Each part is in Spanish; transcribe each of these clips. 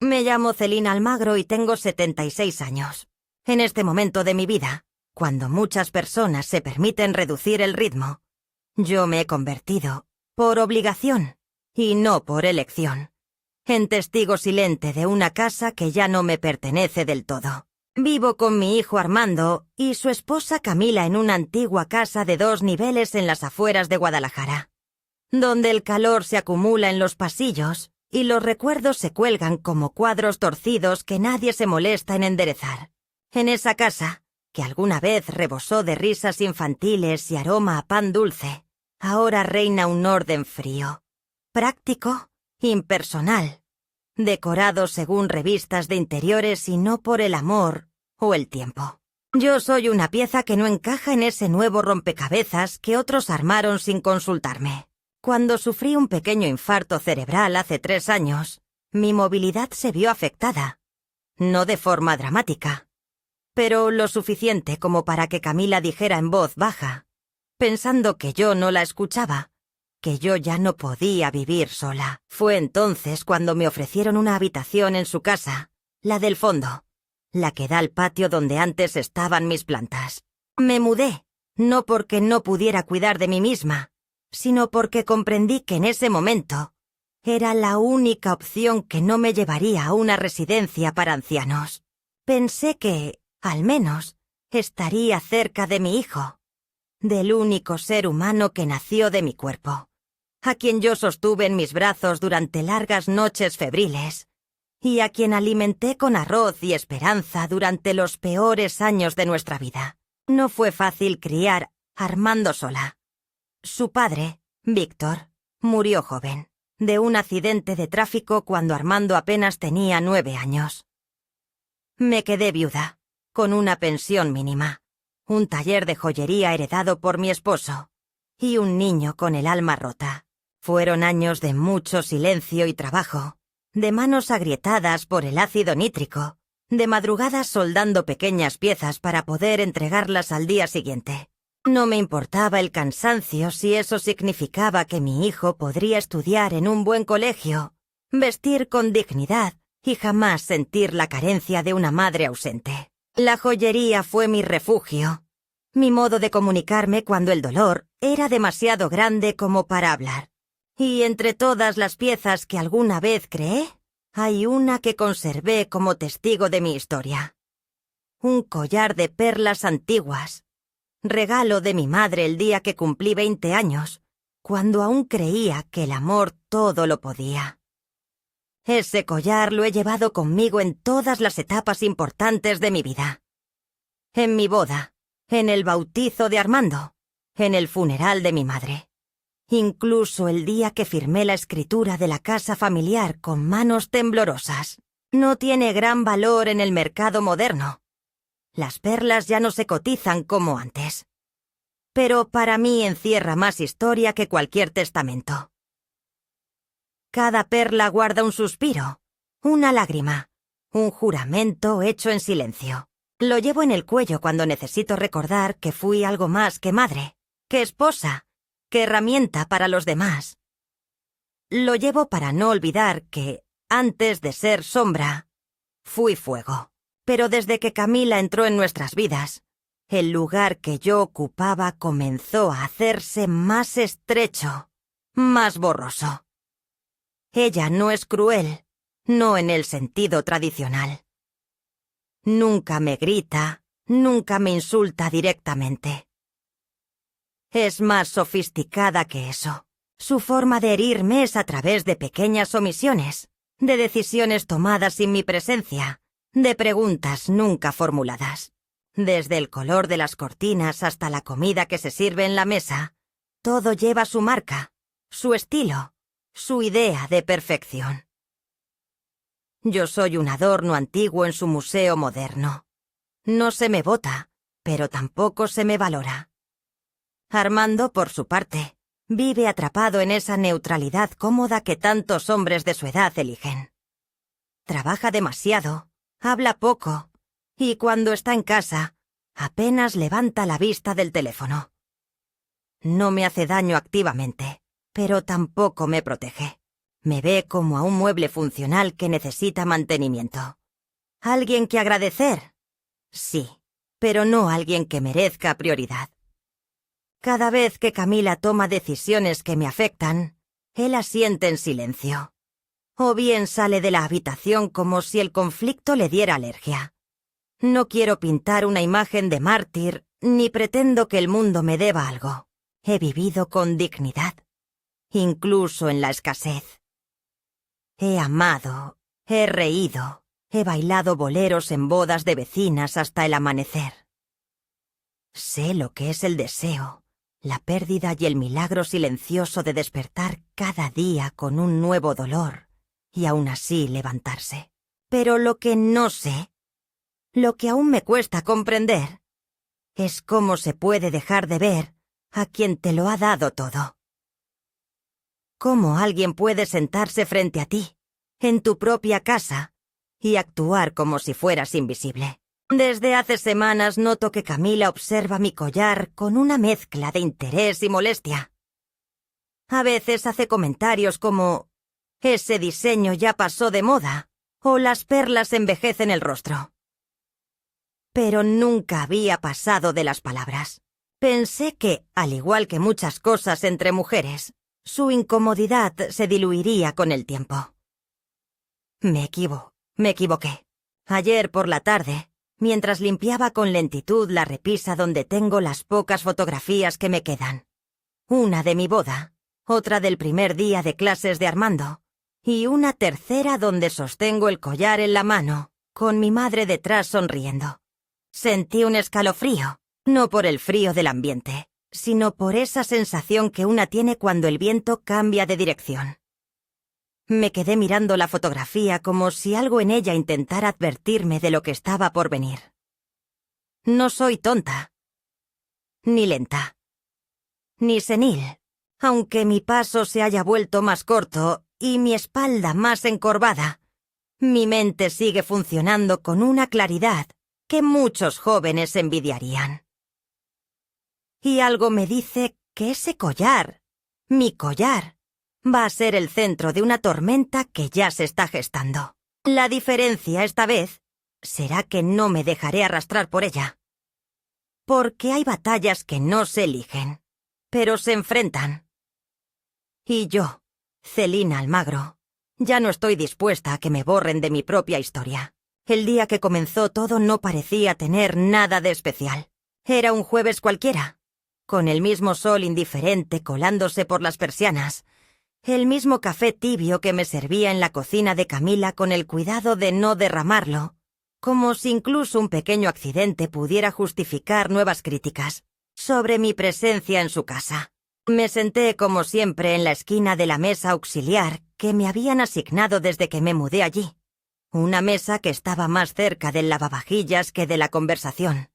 Me llamo Celina Almagro y tengo 76 años. En este momento de mi vida, cuando muchas personas se permiten reducir el ritmo, yo me he convertido, por obligación, y no por elección, en testigo silente de una casa que ya no me pertenece del todo. Vivo con mi hijo Armando y su esposa Camila en una antigua casa de 2 niveles en las afueras de Guadalajara, donde el calor se acumula en los pasillos y los recuerdos se cuelgan como cuadros torcidos que nadie se molesta en enderezar. En esa casa, que alguna vez rebosó de risas infantiles y aroma a pan dulce, ahora reina un orden frío, práctico, impersonal, decorado según revistas de interiores y no por el amor o el tiempo. Yo soy una pieza que no encaja en ese nuevo rompecabezas que otros armaron sin consultarme. Cuando sufrí un pequeño infarto cerebral hace 3 años, mi movilidad se vio afectada. No de forma dramática, pero lo suficiente como para que Camila dijera en voz baja, pensando que yo no la escuchaba, que yo ya no podía vivir sola. Fue entonces cuando me ofrecieron una habitación en su casa, la del fondo, la que da al patio donde antes estaban mis plantas. Me mudé, no porque no pudiera cuidar de mí misma, sino porque comprendí que en ese momento era la única opción que no me llevaría a una residencia para ancianos. Pensé que, al menos, estaría cerca de mi hijo, del único ser humano que nació de mi cuerpo, a quien yo sostuve en mis brazos durante largas noches febriles, y a quien alimenté con arroz y esperanza durante los peores años de nuestra vida. No fue fácil criar a Armando sola. Su padre, Víctor, murió joven, de un accidente de tráfico cuando Armando apenas tenía 9 años. Me quedé viuda, con una pensión mínima, un taller de joyería heredado por mi esposo, y un niño con el alma rota. Fueron años de mucho silencio y trabajo, de manos agrietadas por el ácido nítrico, de madrugadas soldando pequeñas piezas para poder entregarlas al día siguiente. No me importaba el cansancio si eso significaba que mi hijo podría estudiar en un buen colegio, vestir con dignidad y jamás sentir la carencia de una madre ausente. La joyería fue mi refugio, mi modo de comunicarme cuando el dolor era demasiado grande como para hablar. Y entre todas las piezas que alguna vez creé, hay una que conservé como testigo de mi historia. Un collar de perlas antiguas, regalo de mi madre el día que cumplí 20 años, cuando aún creía que el amor todo lo podía. Ese collar lo he llevado conmigo en todas las etapas importantes de mi vida. En mi boda, en el bautizo de Armando, en el funeral de mi madre. Incluso el día que firmé la escritura de la casa familiar con manos temblorosas. No tiene gran valor en el mercado moderno. Las perlas ya no se cotizan como antes. Pero para mí encierra más historia que cualquier testamento. Cada perla guarda un suspiro, una lágrima, un juramento hecho en silencio. Lo llevo en el cuello cuando necesito recordar que fui algo más que madre, que esposa, que herramienta para los demás. Lo llevo para no olvidar que, antes de ser sombra, fui fuego. Pero desde que Camila entró en nuestras vidas, el lugar que yo ocupaba comenzó a hacerse más estrecho, más borroso. Ella no es cruel, no en el sentido tradicional. Nunca me grita, nunca me insulta directamente. Es más sofisticada que eso. Su forma de herirme es a través de pequeñas omisiones, de decisiones tomadas sin mi presencia, de preguntas nunca formuladas. Desde el color de las cortinas hasta la comida que se sirve en la mesa, todo lleva su marca, su estilo, su idea de perfección. Yo soy un adorno antiguo en su museo moderno. No se me vota, pero tampoco se me valora. Armando, por su parte, vive atrapado en esa neutralidad cómoda que tantos hombres de su edad eligen. Trabaja demasiado, habla poco, y cuando está en casa, apenas levanta la vista del teléfono. No me hace daño activamente, pero tampoco me protege. Me ve como a un mueble funcional que necesita mantenimiento. ¿Alguien que agradecer? Sí, pero no alguien que merezca prioridad. Cada vez que Camila toma decisiones que me afectan, él asiente en silencio. O bien sale de la habitación como si el conflicto le diera alergia. No quiero pintar una imagen de mártir, ni pretendo que el mundo me deba algo. He vivido con dignidad, incluso en la escasez. He amado, he reído, he bailado boleros en bodas de vecinas hasta el amanecer. Sé lo que es el deseo, la pérdida y el milagro silencioso de despertar cada día con un nuevo dolor y aún así levantarse. Pero lo que no sé, lo que aún me cuesta comprender, es cómo se puede dejar de ver a quien te lo ha dado todo. ¿Cómo alguien puede sentarse frente a ti, en tu propia casa, y actuar como si fueras invisible? Desde hace semanas noto que Camila observa mi collar con una mezcla de interés y molestia. A veces hace comentarios como «ese diseño ya pasó de moda» o «las perlas envejecen el rostro». Pero nunca había pasado de las palabras. Pensé que, al igual que muchas cosas entre mujeres, su incomodidad se diluiría con el tiempo. Me equivoqué. Ayer por la tarde, mientras limpiaba con lentitud la repisa donde tengo las pocas fotografías que me quedan. Una de mi boda, otra del primer día de clases de Armando, y una tercera donde sostengo el collar en la mano, con mi madre detrás sonriendo. Sentí un escalofrío, no por el frío del ambiente, sino por esa sensación que una tiene cuando el viento cambia de dirección. Me quedé mirando la fotografía como si algo en ella intentara advertirme de lo que estaba por venir. No soy tonta, ni lenta, ni senil, aunque mi paso se haya vuelto más corto y mi espalda más encorvada. Mi mente sigue funcionando con una claridad que muchos jóvenes envidiarían. Y algo me dice que ese collar, mi collar, va a ser el centro de una tormenta que ya se está gestando. La diferencia esta vez será que no me dejaré arrastrar por ella. Porque hay batallas que no se eligen, pero se enfrentan. Y yo, Celina Almagro, ya no estoy dispuesta a que me borren de mi propia historia. El día que comenzó todo no parecía tener nada de especial. Era un jueves cualquiera, con el mismo sol indiferente colándose por las persianas, el mismo café tibio que me servía en la cocina de Camila con el cuidado de no derramarlo, como si incluso un pequeño accidente pudiera justificar nuevas críticas sobre mi presencia en su casa. Me senté como siempre en la esquina de la mesa auxiliar que me habían asignado desde que me mudé allí. Una mesa que estaba más cerca del lavavajillas que de la conversación,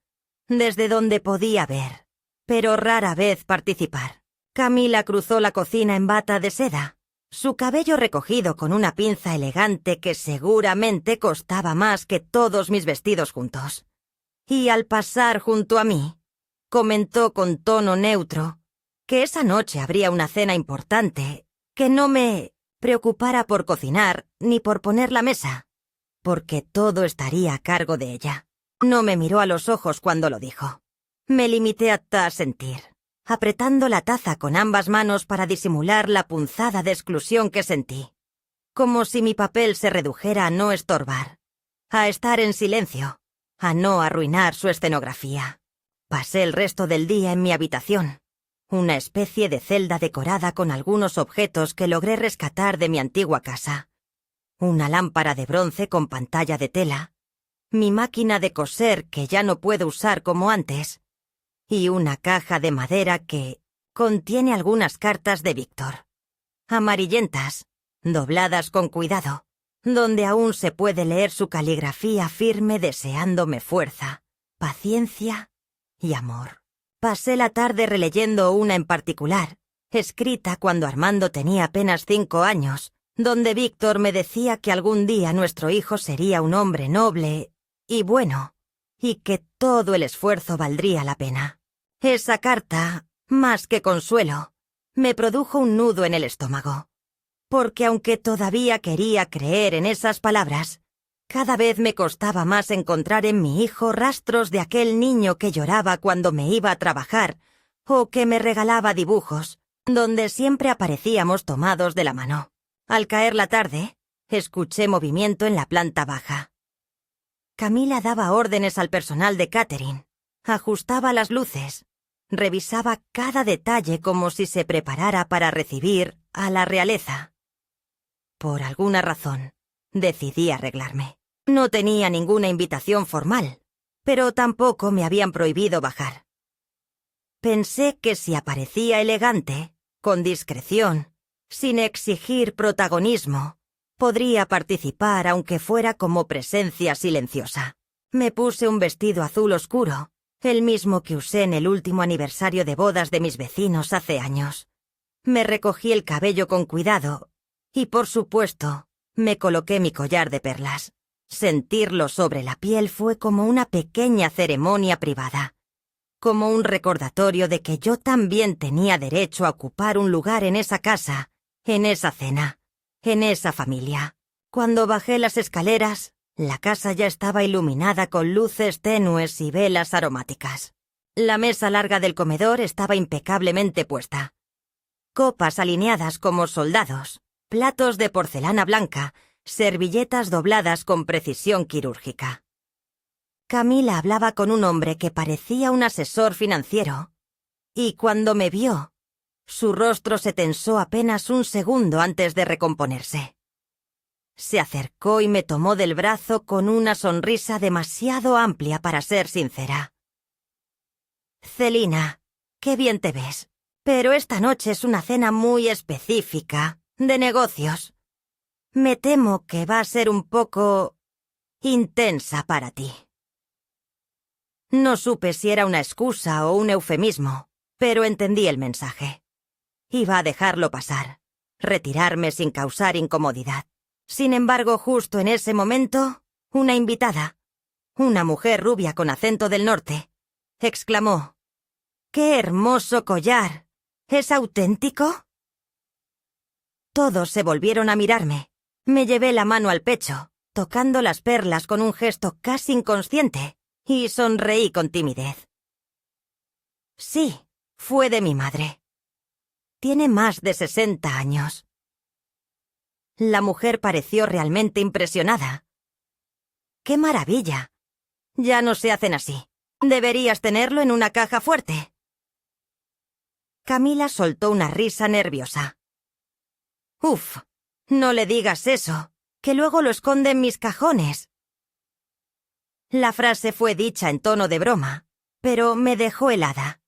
desde donde podía ver, pero rara vez participar. Camila cruzó la cocina en bata de seda, su cabello recogido con una pinza elegante que seguramente costaba más que todos mis vestidos juntos. Y al pasar junto a mí, comentó con tono neutro que esa noche habría una cena importante, que no me preocupara por cocinar ni por poner la mesa, porque todo estaría a cargo de ella. No me miró a los ojos cuando lo dijo. Me limité a asentir, apretando la taza con ambas manos para disimular la punzada de exclusión que sentí, como si mi papel se redujera a no estorbar, a estar en silencio, a no arruinar su escenografía. Pasé el resto del día en mi habitación, una especie de celda decorada con algunos objetos que logré rescatar de mi antigua casa. Una lámpara de bronce con pantalla de tela, mi máquina de coser que ya no puedo usar como antes, y una caja de madera que contiene algunas cartas de Víctor, amarillentas, dobladas con cuidado, donde aún se puede leer su caligrafía firme deseándome fuerza, paciencia y amor. Pasé la tarde releyendo una en particular, escrita cuando Armando tenía apenas 5 años, donde Víctor me decía que algún día nuestro hijo sería un hombre noble y bueno, y que todo el esfuerzo valdría la pena. Esa carta, más que consuelo, me produjo un nudo en el estómago, porque aunque todavía quería creer en esas palabras, cada vez me costaba más encontrar en mi hijo rastros de aquel niño que lloraba cuando me iba a trabajar o que me regalaba dibujos, donde siempre aparecíamos tomados de la mano. Al caer la tarde, escuché movimiento en la planta baja. Camila daba órdenes al personal de catering, ajustaba las luces, revisaba cada detalle como si se preparara para recibir a la realeza. Por alguna razón, decidí arreglarme. No tenía ninguna invitación formal, pero tampoco me habían prohibido bajar. Pensé que si aparecía elegante, con discreción, sin exigir protagonismo, podría participar aunque fuera como presencia silenciosa. Me puse un vestido azul oscuro, el mismo que usé en el último aniversario de bodas de mis vecinos hace años. Me recogí el cabello con cuidado y, por supuesto, me coloqué mi collar de perlas. Sentirlo sobre la piel fue como una pequeña ceremonia privada, como un recordatorio de que yo también tenía derecho a ocupar un lugar en esa casa, en esa cena, en esa familia. Cuando bajé las escaleras, la casa ya estaba iluminada con luces tenues y velas aromáticas. La mesa larga del comedor estaba impecablemente puesta. Copas alineadas como soldados, platos de porcelana blanca, servilletas dobladas con precisión quirúrgica. Camila hablaba con un hombre que parecía un asesor financiero, y cuando me vio, su rostro se tensó apenas un segundo antes de recomponerse. Se acercó y me tomó del brazo con una sonrisa demasiado amplia para ser sincera. «Celina, qué bien te ves, pero esta noche es una cena muy específica, de negocios. Me temo que va a ser un poco intensa para ti». No supe si era una excusa o un eufemismo, pero entendí el mensaje. Iba a dejarlo pasar, retirarme sin causar incomodidad. Sin embargo, justo en ese momento, una invitada, una mujer rubia con acento del norte, exclamó: «¡Qué hermoso collar! ¿Es auténtico?». Todos se volvieron a mirarme. Me llevé la mano al pecho, tocando las perlas con un gesto casi inconsciente, y sonreí con timidez. Sí, fue de mi madre. Tiene más de 60 años. La mujer pareció realmente impresionada. ¡Qué maravilla! Ya no se hacen así. Deberías tenerlo en una caja fuerte. Camila soltó una risa nerviosa. «Uf, no le digas eso, que luego lo esconde en mis cajones». La frase fue dicha en tono de broma, pero me dejó helada.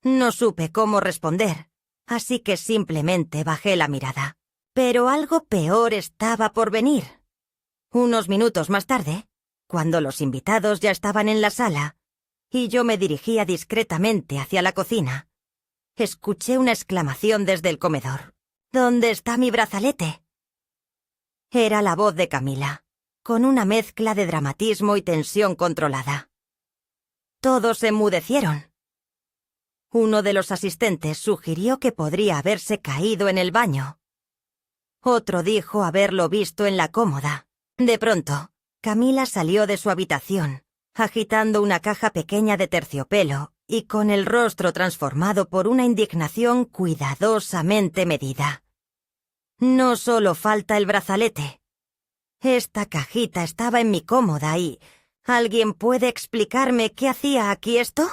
No supe cómo responder, así que simplemente bajé la mirada. Pero algo peor estaba por venir. Unos minutos más tarde, cuando los invitados ya estaban en la sala, y yo me dirigía discretamente hacia la cocina, escuché una exclamación desde el comedor. «¿Dónde está mi brazalete?». Era la voz de Camila, con una mezcla de dramatismo y tensión controlada. Todos se enmudecieron. Uno de los asistentes sugirió que podría haberse caído en el baño. Otro dijo haberlo visto en la cómoda. De pronto, Camila salió de su habitación, agitando una caja pequeña de terciopelo y con el rostro transformado por una indignación cuidadosamente medida. «No solo falta el brazalete. Esta cajita estaba en mi cómoda y... ¿alguien puede explicarme qué hacía aquí esto?».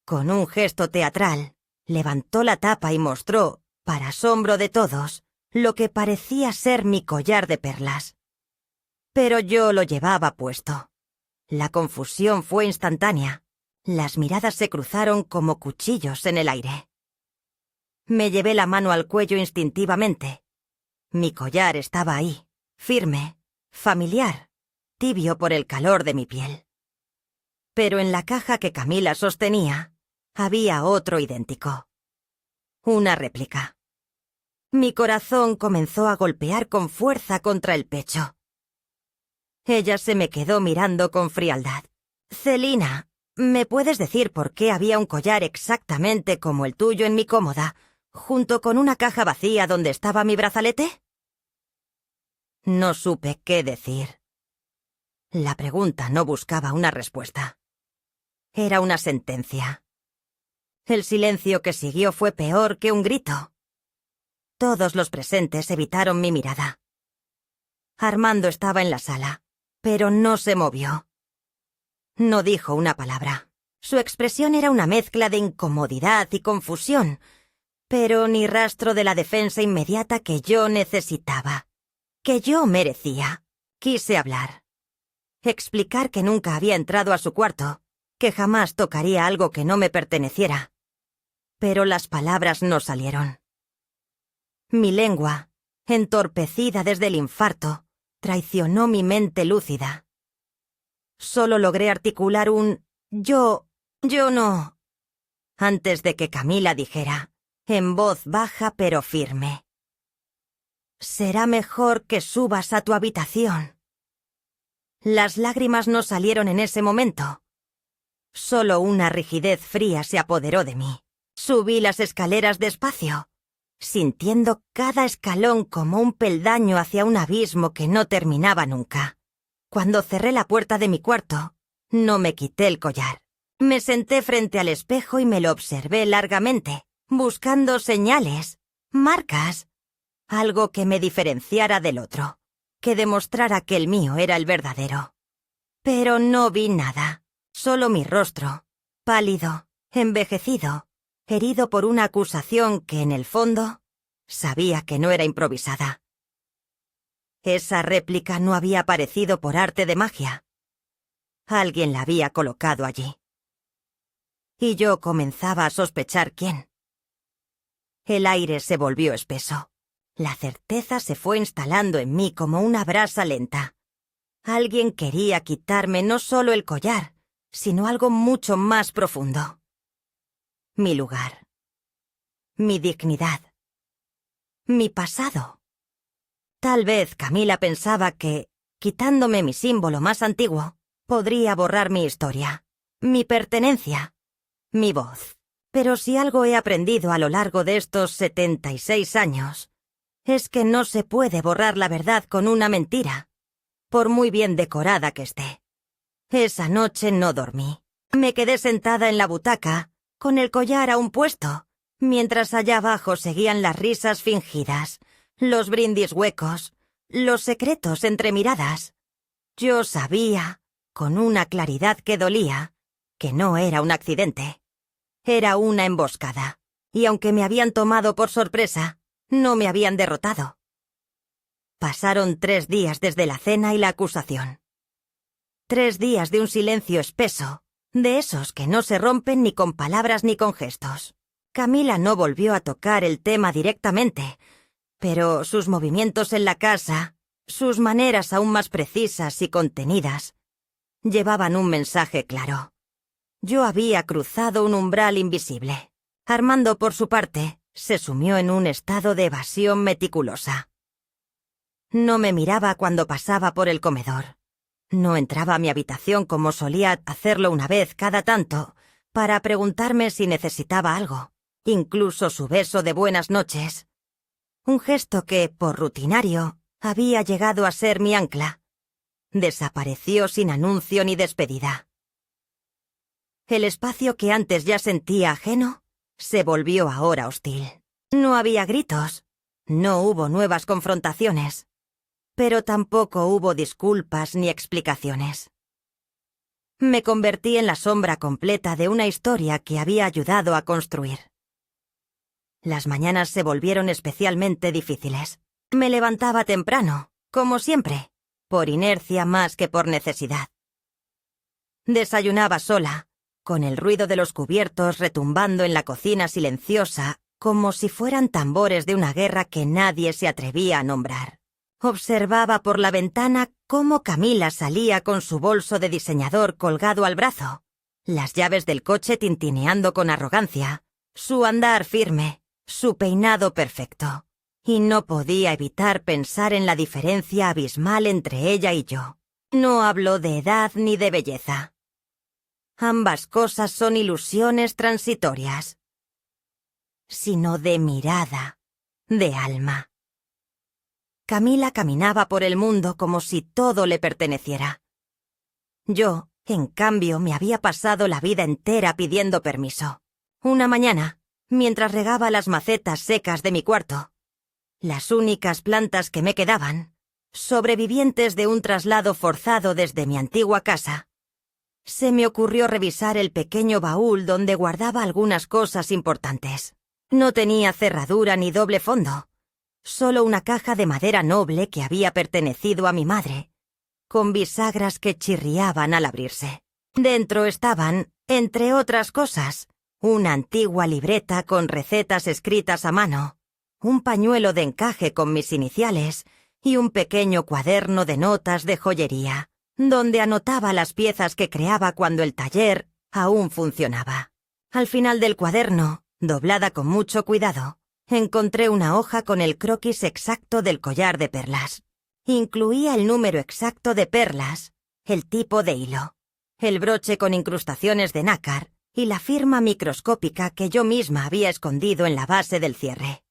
Con un gesto teatral, levantó la tapa y mostró, para asombro de todos, lo que parecía ser mi collar de perlas. Pero yo lo llevaba puesto. La confusión fue instantánea. Las miradas se cruzaron como cuchillos en el aire. Me llevé la mano al cuello instintivamente. Mi collar estaba ahí, firme, familiar, tibio por el calor de mi piel. Pero en la caja que Camila sostenía, había otro idéntico. Una réplica. Mi corazón comenzó a golpear con fuerza contra el pecho. Ella se me quedó mirando con frialdad. «Celina, ¿me puedes decir por qué había un collar exactamente como el tuyo en mi cómoda? junto con una caja vacía donde estaba mi brazalete? No supe qué decir. La pregunta no buscaba una respuesta. Era una sentencia. El silencio que siguió fue peor que un grito. Todos los presentes evitaron mi mirada. Armando estaba en la sala, pero no se movió. No dijo una palabra. Su expresión era una mezcla de incomodidad y confusión, pero ni rastro de la defensa inmediata que yo necesitaba, que yo merecía. Quise hablar. Explicar que nunca había entrado a su cuarto, que jamás tocaría algo que no me perteneciera. Pero las palabras no salieron. Mi lengua, entorpecida desde el infarto, traicionó mi mente lúcida. Solo logré articular un yo no, antes de que Camila dijera, en voz baja pero firme: será mejor que subas a tu habitación. Las lágrimas no salieron en ese momento. Solo una rigidez fría se apoderó de mí. Subí las escaleras despacio, sintiendo cada escalón como un peldaño hacia un abismo que no terminaba nunca. Cuando cerré la puerta de mi cuarto, no me quité el collar. Me senté frente al espejo y me lo observé largamente, buscando señales, marcas, algo que me diferenciara del otro, que demostrara que el mío era el verdadero. Pero no vi nada, solo mi rostro, pálido, envejecido, herido por una acusación que, en el fondo, sabía que no era improvisada. Esa réplica no había aparecido por arte de magia. Alguien la había colocado allí. Y yo comenzaba a sospechar quién. El aire se volvió espeso. La certeza se fue instalando en mí como una brasa lenta. Alguien quería quitarme no solo el collar, sino algo mucho más profundo. Mi lugar. Mi dignidad. Mi pasado. Tal vez Camila pensaba que, quitándome mi símbolo más antiguo, podría borrar mi historia, mi pertenencia, mi voz. Pero si algo he aprendido a lo largo de estos 76 años, es que no se puede borrar la verdad con una mentira, por muy bien decorada que esté. Esa noche no dormí. Me quedé sentada en la butaca, con el collar aún puesto, mientras allá abajo seguían las risas fingidas, los brindis huecos, los secretos entre miradas. Yo sabía, con una claridad que dolía, que no era un accidente. Era una emboscada, y aunque me habían tomado por sorpresa, no me habían derrotado. Pasaron 3 días desde la cena y la acusación. 3 días de un silencio espeso, de esos que no se rompen ni con palabras ni con gestos. Camila no volvió a tocar el tema directamente, pero sus movimientos en la casa, sus maneras aún más precisas y contenidas, llevaban un mensaje claro. Yo había cruzado un umbral invisible. Armando, por su parte, se sumió en un estado de evasión meticulosa. No me miraba cuando pasaba por el comedor. No entraba a mi habitación como solía hacerlo una vez cada tanto, para preguntarme si necesitaba algo, incluso su beso de buenas noches. Un gesto que, por rutinario, había llegado a ser mi ancla. Desapareció sin anuncio ni despedida. El espacio que antes ya sentía ajeno se volvió ahora hostil. No había gritos, no hubo nuevas confrontaciones, pero tampoco hubo disculpas ni explicaciones. Me convertí en la sombra completa de una historia que había ayudado a construir. Las mañanas se volvieron especialmente difíciles. Me levantaba temprano, como siempre, por inercia más que por necesidad. Desayunaba sola, con el ruido de los cubiertos retumbando en la cocina silenciosa, como si fueran tambores de una guerra que nadie se atrevía a nombrar. Observaba por la ventana cómo Camila salía con su bolso de diseñador colgado al brazo, las llaves del coche tintineando con arrogancia, su andar firme, su peinado perfecto, y no podía evitar pensar en la diferencia abismal entre ella y yo. No hablo de edad ni de belleza. Ambas cosas son ilusiones transitorias. sino de mirada, de alma. Camila caminaba por el mundo como si todo le perteneciera. Yo, en cambio, me había pasado la vida entera pidiendo permiso. Una mañana, mientras regaba las macetas secas de mi cuarto, las únicas plantas que me quedaban, sobrevivientes de un traslado forzado desde mi antigua casa, se me ocurrió revisar el pequeño baúl donde guardaba algunas cosas importantes. No tenía cerradura ni doble fondo, solo una caja de madera noble que había pertenecido a mi madre, con bisagras que chirriaban al abrirse. Dentro estaban, entre otras cosas, una antigua libreta con recetas escritas a mano, un pañuelo de encaje con mis iniciales y un pequeño cuaderno de notas de joyería, donde anotaba las piezas que creaba cuando el taller aún funcionaba. Al final del cuaderno, doblada con mucho cuidado, encontré una hoja con el croquis exacto del collar de perlas. Incluía el número exacto de perlas, el tipo de hilo, el broche con incrustaciones de nácar y la firma microscópica que yo misma había escondido en la base del cierre.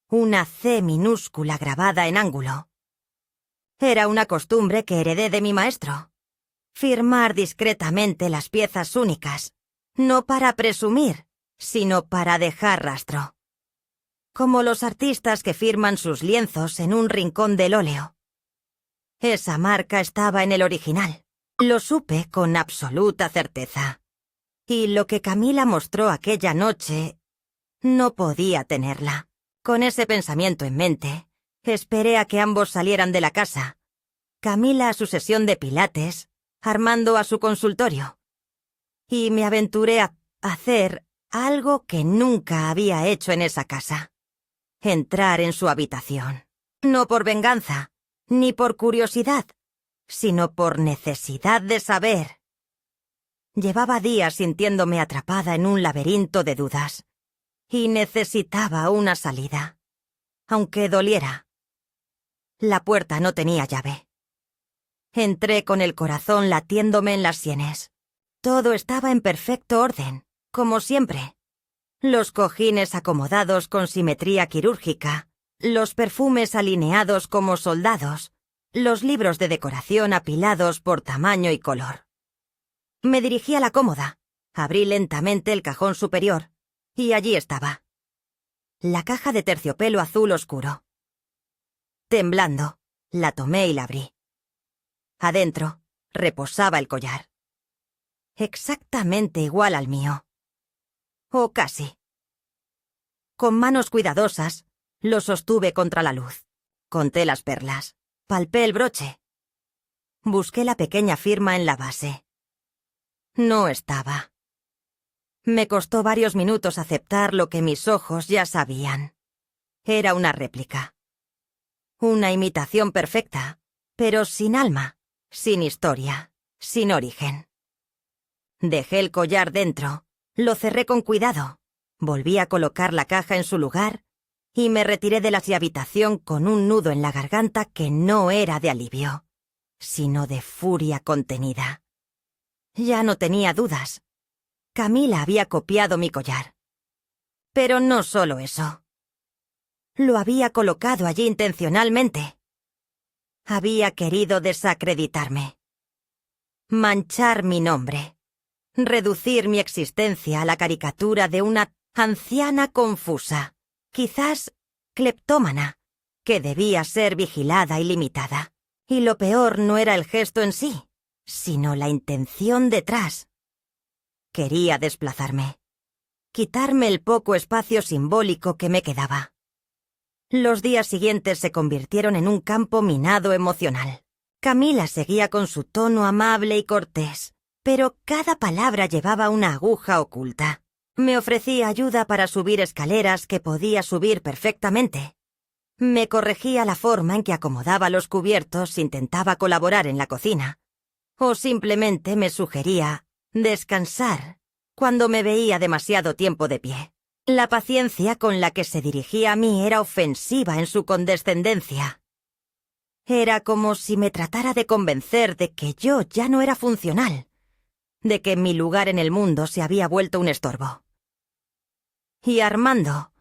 Una C minúscula grabada en ángulo. Era una costumbre que heredé de mi maestro. Firmar discretamente las piezas únicas, no para presumir, sino para dejar rastro. Como los artistas que firman sus lienzos en un rincón del óleo. Esa marca estaba en el original. Lo supe con absoluta certeza. Y lo que Camila mostró aquella noche, no podía tenerla. Con ese pensamiento en mente, esperé a que ambos salieran de la casa. Camila a su sesión de pilates, Armando a su consultorio. Y me aventuré a hacer algo que nunca había hecho en esa casa. Entrar en su habitación. No por venganza, ni por curiosidad, sino por necesidad de saber. Llevaba días sintiéndome atrapada en un laberinto de dudas, y necesitaba una salida, aunque doliera. La puerta no tenía llave. Entré con el corazón latiéndome en las sienes. Todo estaba en perfecto orden, como siempre. Los cojines acomodados con simetría quirúrgica, los perfumes alineados como soldados, los libros de decoración apilados por tamaño y color. Me dirigí a la cómoda, abrí lentamente el cajón superior, y allí estaba. La caja de terciopelo azul oscuro. Temblando, la tomé y la abrí. Adentro, reposaba el collar. Exactamente igual al mío. O casi. Con manos cuidadosas, lo sostuve contra la luz. Conté las perlas. Palpé el broche. Busqué la pequeña firma en la base. No estaba. Me costó varios minutos aceptar lo que mis ojos ya sabían. Era una réplica. Una imitación perfecta, pero sin alma, sin historia, sin origen. Dejé el collar dentro, lo cerré con cuidado, volví a colocar la caja en su lugar y me retiré de la habitación con un nudo en la garganta que no era de alivio, sino de furia contenida. Ya no tenía dudas. Camila había copiado mi collar. Pero no solo eso. Lo había colocado allí intencionalmente. Había querido desacreditarme. Manchar mi nombre. Reducir mi existencia a la caricatura de una anciana confusa, quizás cleptómana, que debía ser vigilada y limitada. Y lo peor no era el gesto en sí, sino la intención detrás. Quería desplazarme. Quitarme el poco espacio simbólico que me quedaba. Los días siguientes se convirtieron en un campo minado emocional. Camila seguía con su tono amable y cortés, pero cada palabra llevaba una aguja oculta. Me ofrecía ayuda para subir escaleras que podía subir perfectamente. Me corregía la forma en que acomodaba los cubiertos, intentaba colaborar en la cocina. O simplemente me sugería descansar cuando me veía demasiado tiempo de pie. La paciencia con la que se dirigía a mí era ofensiva en su condescendencia. Era como si me tratara de convencer de que yo ya no era funcional, de que mi lugar en el mundo se había vuelto un estorbo. Y Armando,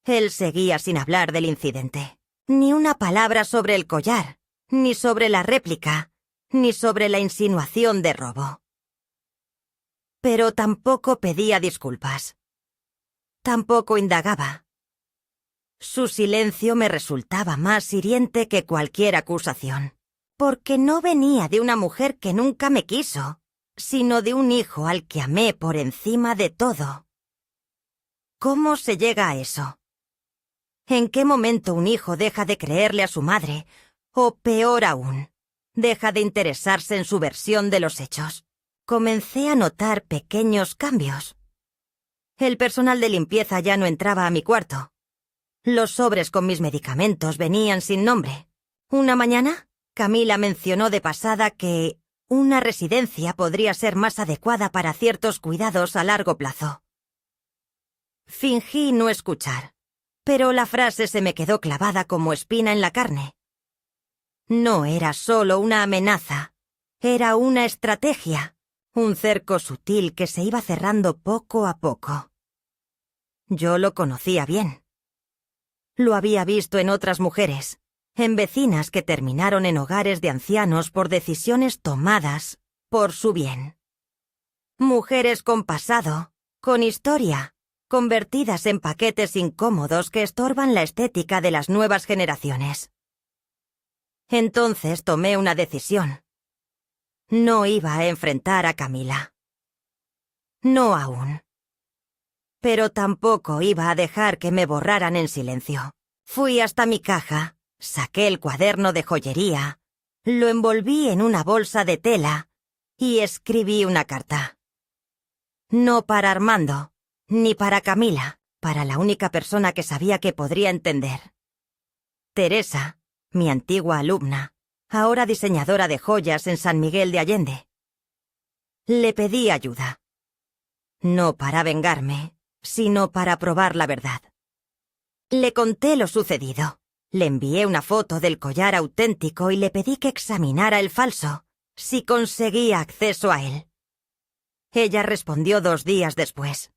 Él seguía sin hablar del incidente. Ni una palabra sobre el collar, ni sobre la réplica, ni sobre la insinuación de robo. Pero tampoco pedía disculpas. Tampoco indagaba. Su silencio me resultaba más hiriente que cualquier acusación, porque no venía de una mujer que nunca me quiso, sino de un hijo al que amé por encima de todo. ¿Cómo se llega a eso? ¿En qué momento un hijo deja de creerle a su madre, o peor aún, deja de interesarse en su versión de los hechos? Comencé a notar pequeños cambios. El personal de limpieza ya no entraba a mi cuarto. Los sobres con mis medicamentos venían sin nombre. Una mañana, Camila mencionó de pasada que una residencia podría ser más adecuada para ciertos cuidados a largo plazo. Fingí no escuchar, pero la frase se me quedó clavada como espina en la carne. No era solo una amenaza, era una estrategia, un cerco sutil que se iba cerrando poco a poco. Yo lo conocía bien. Lo había visto en otras mujeres, en vecinas que terminaron en hogares de ancianos por decisiones tomadas por su bien. Mujeres con pasado, con historia, convertidas en paquetes incómodos que estorban la estética de las nuevas generaciones. Entonces tomé una decisión. No iba a enfrentar a Camila. No aún. Pero tampoco iba a dejar que me borraran en silencio. Fui hasta mi caja, saqué el cuaderno de joyería, lo envolví en una bolsa de tela y escribí una carta. No para Armando, ni para Camila, para la única persona que sabía que podría entender. Teresa, mi antigua alumna, ahora diseñadora de joyas en San Miguel de Allende. Le pedí ayuda. No para vengarme, sino para probar la verdad. Le conté lo sucedido. Le envié una foto del collar auténtico y le pedí que examinara el falso, si conseguía acceso a él. Ella respondió 2 días después.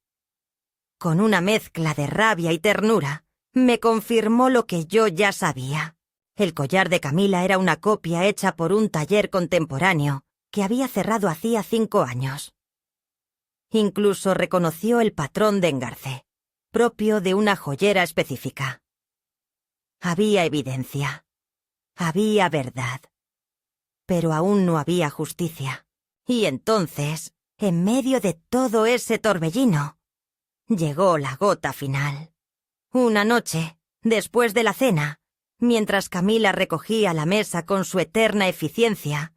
Con una mezcla de rabia y ternura, me confirmó lo que yo ya sabía. El collar de Camila era una copia hecha por un taller contemporáneo que había cerrado hacía 5 años. Incluso reconoció el patrón de engarce, propio de una joyera específica. Había evidencia. Había verdad. Pero aún no había justicia. Y entonces, en medio de todo ese torbellino, llegó la gota final. Una noche, después de la cena, mientras Camila recogía la mesa con su eterna eficiencia,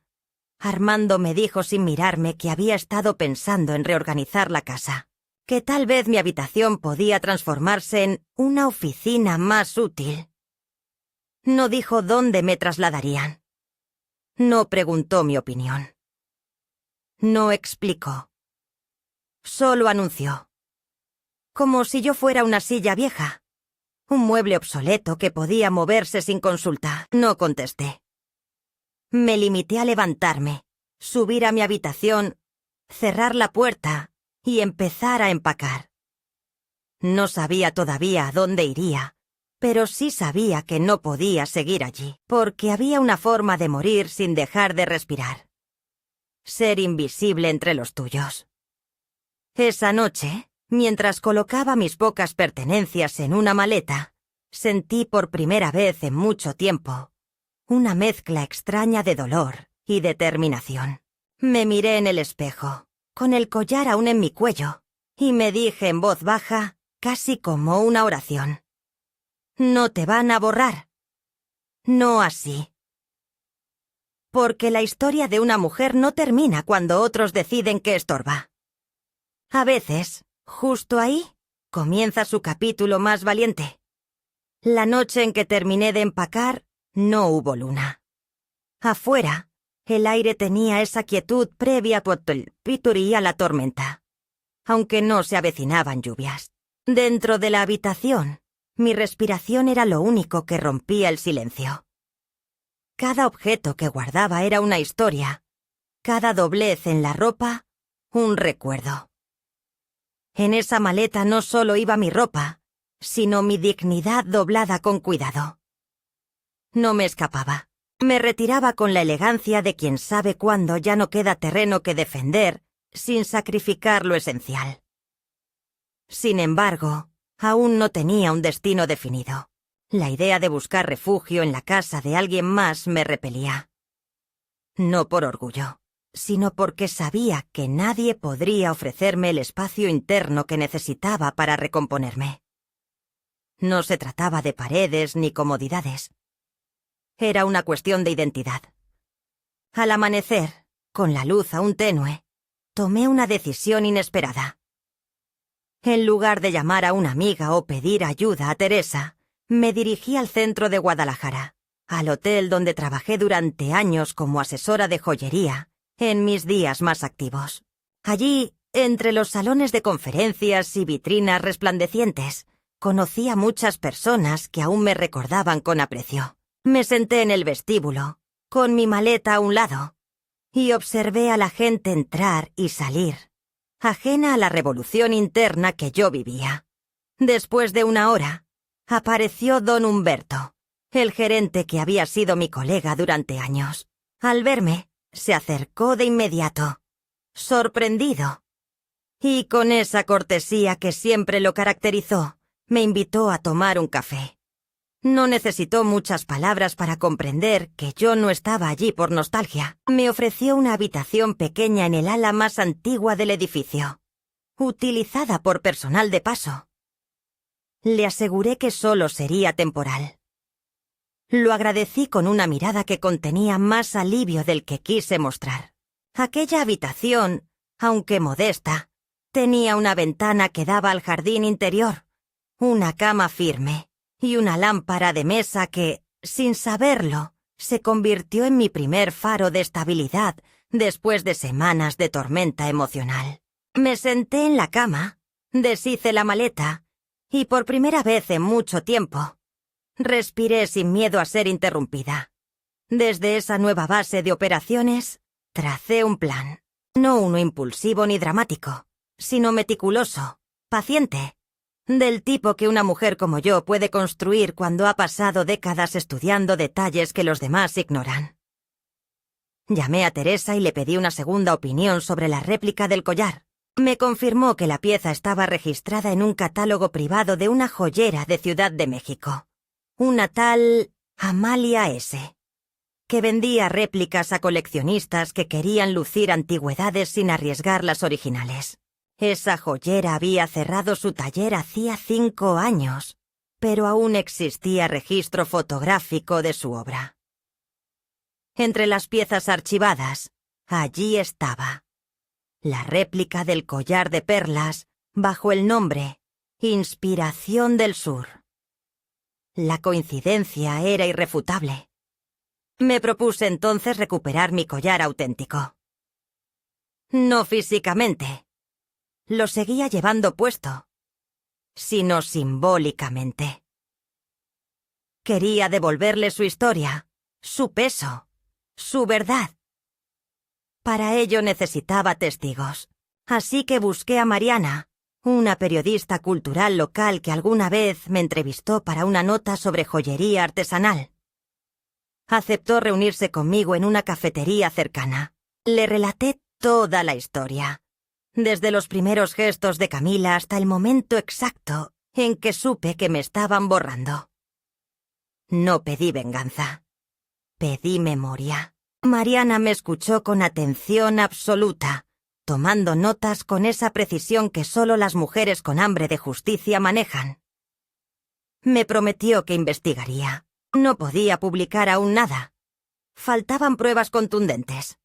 Armando me dijo sin mirarme que había estado pensando en reorganizar la casa, que tal vez mi habitación podía transformarse en una oficina más útil. No dijo dónde me trasladarían. No preguntó mi opinión. No explicó. Solo anunció. Como si yo fuera una silla vieja, un mueble obsoleto que podía moverse sin consulta. No contesté. Me limité a levantarme, subir a mi habitación, cerrar la puerta y empezar a empacar. No sabía todavía a dónde iría, pero sí sabía que no podía seguir allí, porque había una forma de morir sin dejar de respirar. Ser invisible entre los tuyos. Esa noche, mientras colocaba mis pocas pertenencias en una maleta, sentí por primera vez en mucho tiempo una mezcla extraña de dolor y determinación. Me miré en el espejo, con el collar aún en mi cuello, y me dije en voz baja, casi como una oración. No te van a borrar. No así. Porque la historia de una mujer no termina cuando otros deciden que estorba. A veces, justo ahí, comienza su capítulo más valiente. La noche en que terminé de empacar, no hubo luna. Afuera, el aire tenía esa quietud previa a la tormenta, aunque no se avecinaban lluvias. Dentro de la habitación, mi respiración era lo único que rompía el silencio. Cada objeto que guardaba era una historia, cada doblez en la ropa, un recuerdo. En esa maleta no solo iba mi ropa, sino mi dignidad doblada con cuidado. No me escapaba. Me retiraba con la elegancia de quien sabe cuándo ya no queda terreno que defender, sin sacrificar lo esencial. Sin embargo, aún no tenía un destino definido. La idea de buscar refugio en la casa de alguien más me repelía. No por orgullo, sino porque sabía que nadie podría ofrecerme el espacio interno que necesitaba para recomponerme. No se trataba de paredes ni comodidades. Era una cuestión de identidad. Al amanecer, con la luz aún tenue, tomé una decisión inesperada. En lugar de llamar a una amiga o pedir ayuda a Teresa, me dirigí al centro de Guadalajara, al hotel donde trabajé durante años como asesora de joyería, en mis días más activos. Allí, entre los salones de conferencias y vitrinas resplandecientes, conocí a muchas personas que aún me recordaban con aprecio. Me senté en el vestíbulo, con mi maleta a un lado, y observé a la gente entrar y salir, ajena a la revolución interna que yo vivía. Después de una hora, apareció don Humberto, el gerente que había sido mi colega durante años. Al verme, se acercó de inmediato, sorprendido, y con esa cortesía que siempre lo caracterizó, me invitó a tomar un café. No necesitó muchas palabras para comprender que yo no estaba allí por nostalgia. Me ofreció una habitación pequeña en el ala más antigua del edificio, utilizada por personal de paso. Le aseguré que solo sería temporal. Lo agradecí con una mirada que contenía más alivio del que quise mostrar. Aquella habitación, aunque modesta, tenía una ventana que daba al jardín interior, una cama firme y una lámpara de mesa que, sin saberlo, se convirtió en mi primer faro de estabilidad después de semanas de tormenta emocional. Me senté en la cama, deshice la maleta y por primera vez en mucho tiempo, respiré sin miedo a ser interrumpida. Desde esa nueva base de operaciones, tracé un plan, no uno impulsivo ni dramático, sino meticuloso, paciente, del tipo que una mujer como yo puede construir cuando ha pasado décadas estudiando detalles que los demás ignoran. Llamé a Teresa y le pedí una segunda opinión sobre la réplica del collar. Me confirmó que la pieza estaba registrada en un catálogo privado de una joyera de Ciudad de México, una tal Amalia S., que vendía réplicas a coleccionistas que querían lucir antigüedades sin arriesgar las originales. Esa joyera había cerrado su taller hacía 5 años, pero aún existía registro fotográfico de su obra. Entre las piezas archivadas, allí estaba la réplica del collar de perlas bajo el nombre Inspiración del Sur. La coincidencia era irrefutable. Me propuse entonces recuperar mi collar auténtico. No físicamente. Lo seguía llevando puesto, sino simbólicamente. Quería devolverle su historia, su peso, su verdad. Para ello necesitaba testigos, así que busqué a Mariana, una periodista cultural local que alguna vez me entrevistó para una nota sobre joyería artesanal. Aceptó reunirse conmigo en una cafetería cercana. Le relaté toda la historia, desde los primeros gestos de Camila hasta el momento exacto en que supe que me estaban borrando. No pedí venganza, pedí memoria. Mariana me escuchó con atención absoluta, tomando notas con esa precisión que solo las mujeres con hambre de justicia manejan. Me prometió que investigaría. No podía publicar aún nada. Faltaban pruebas contundentes.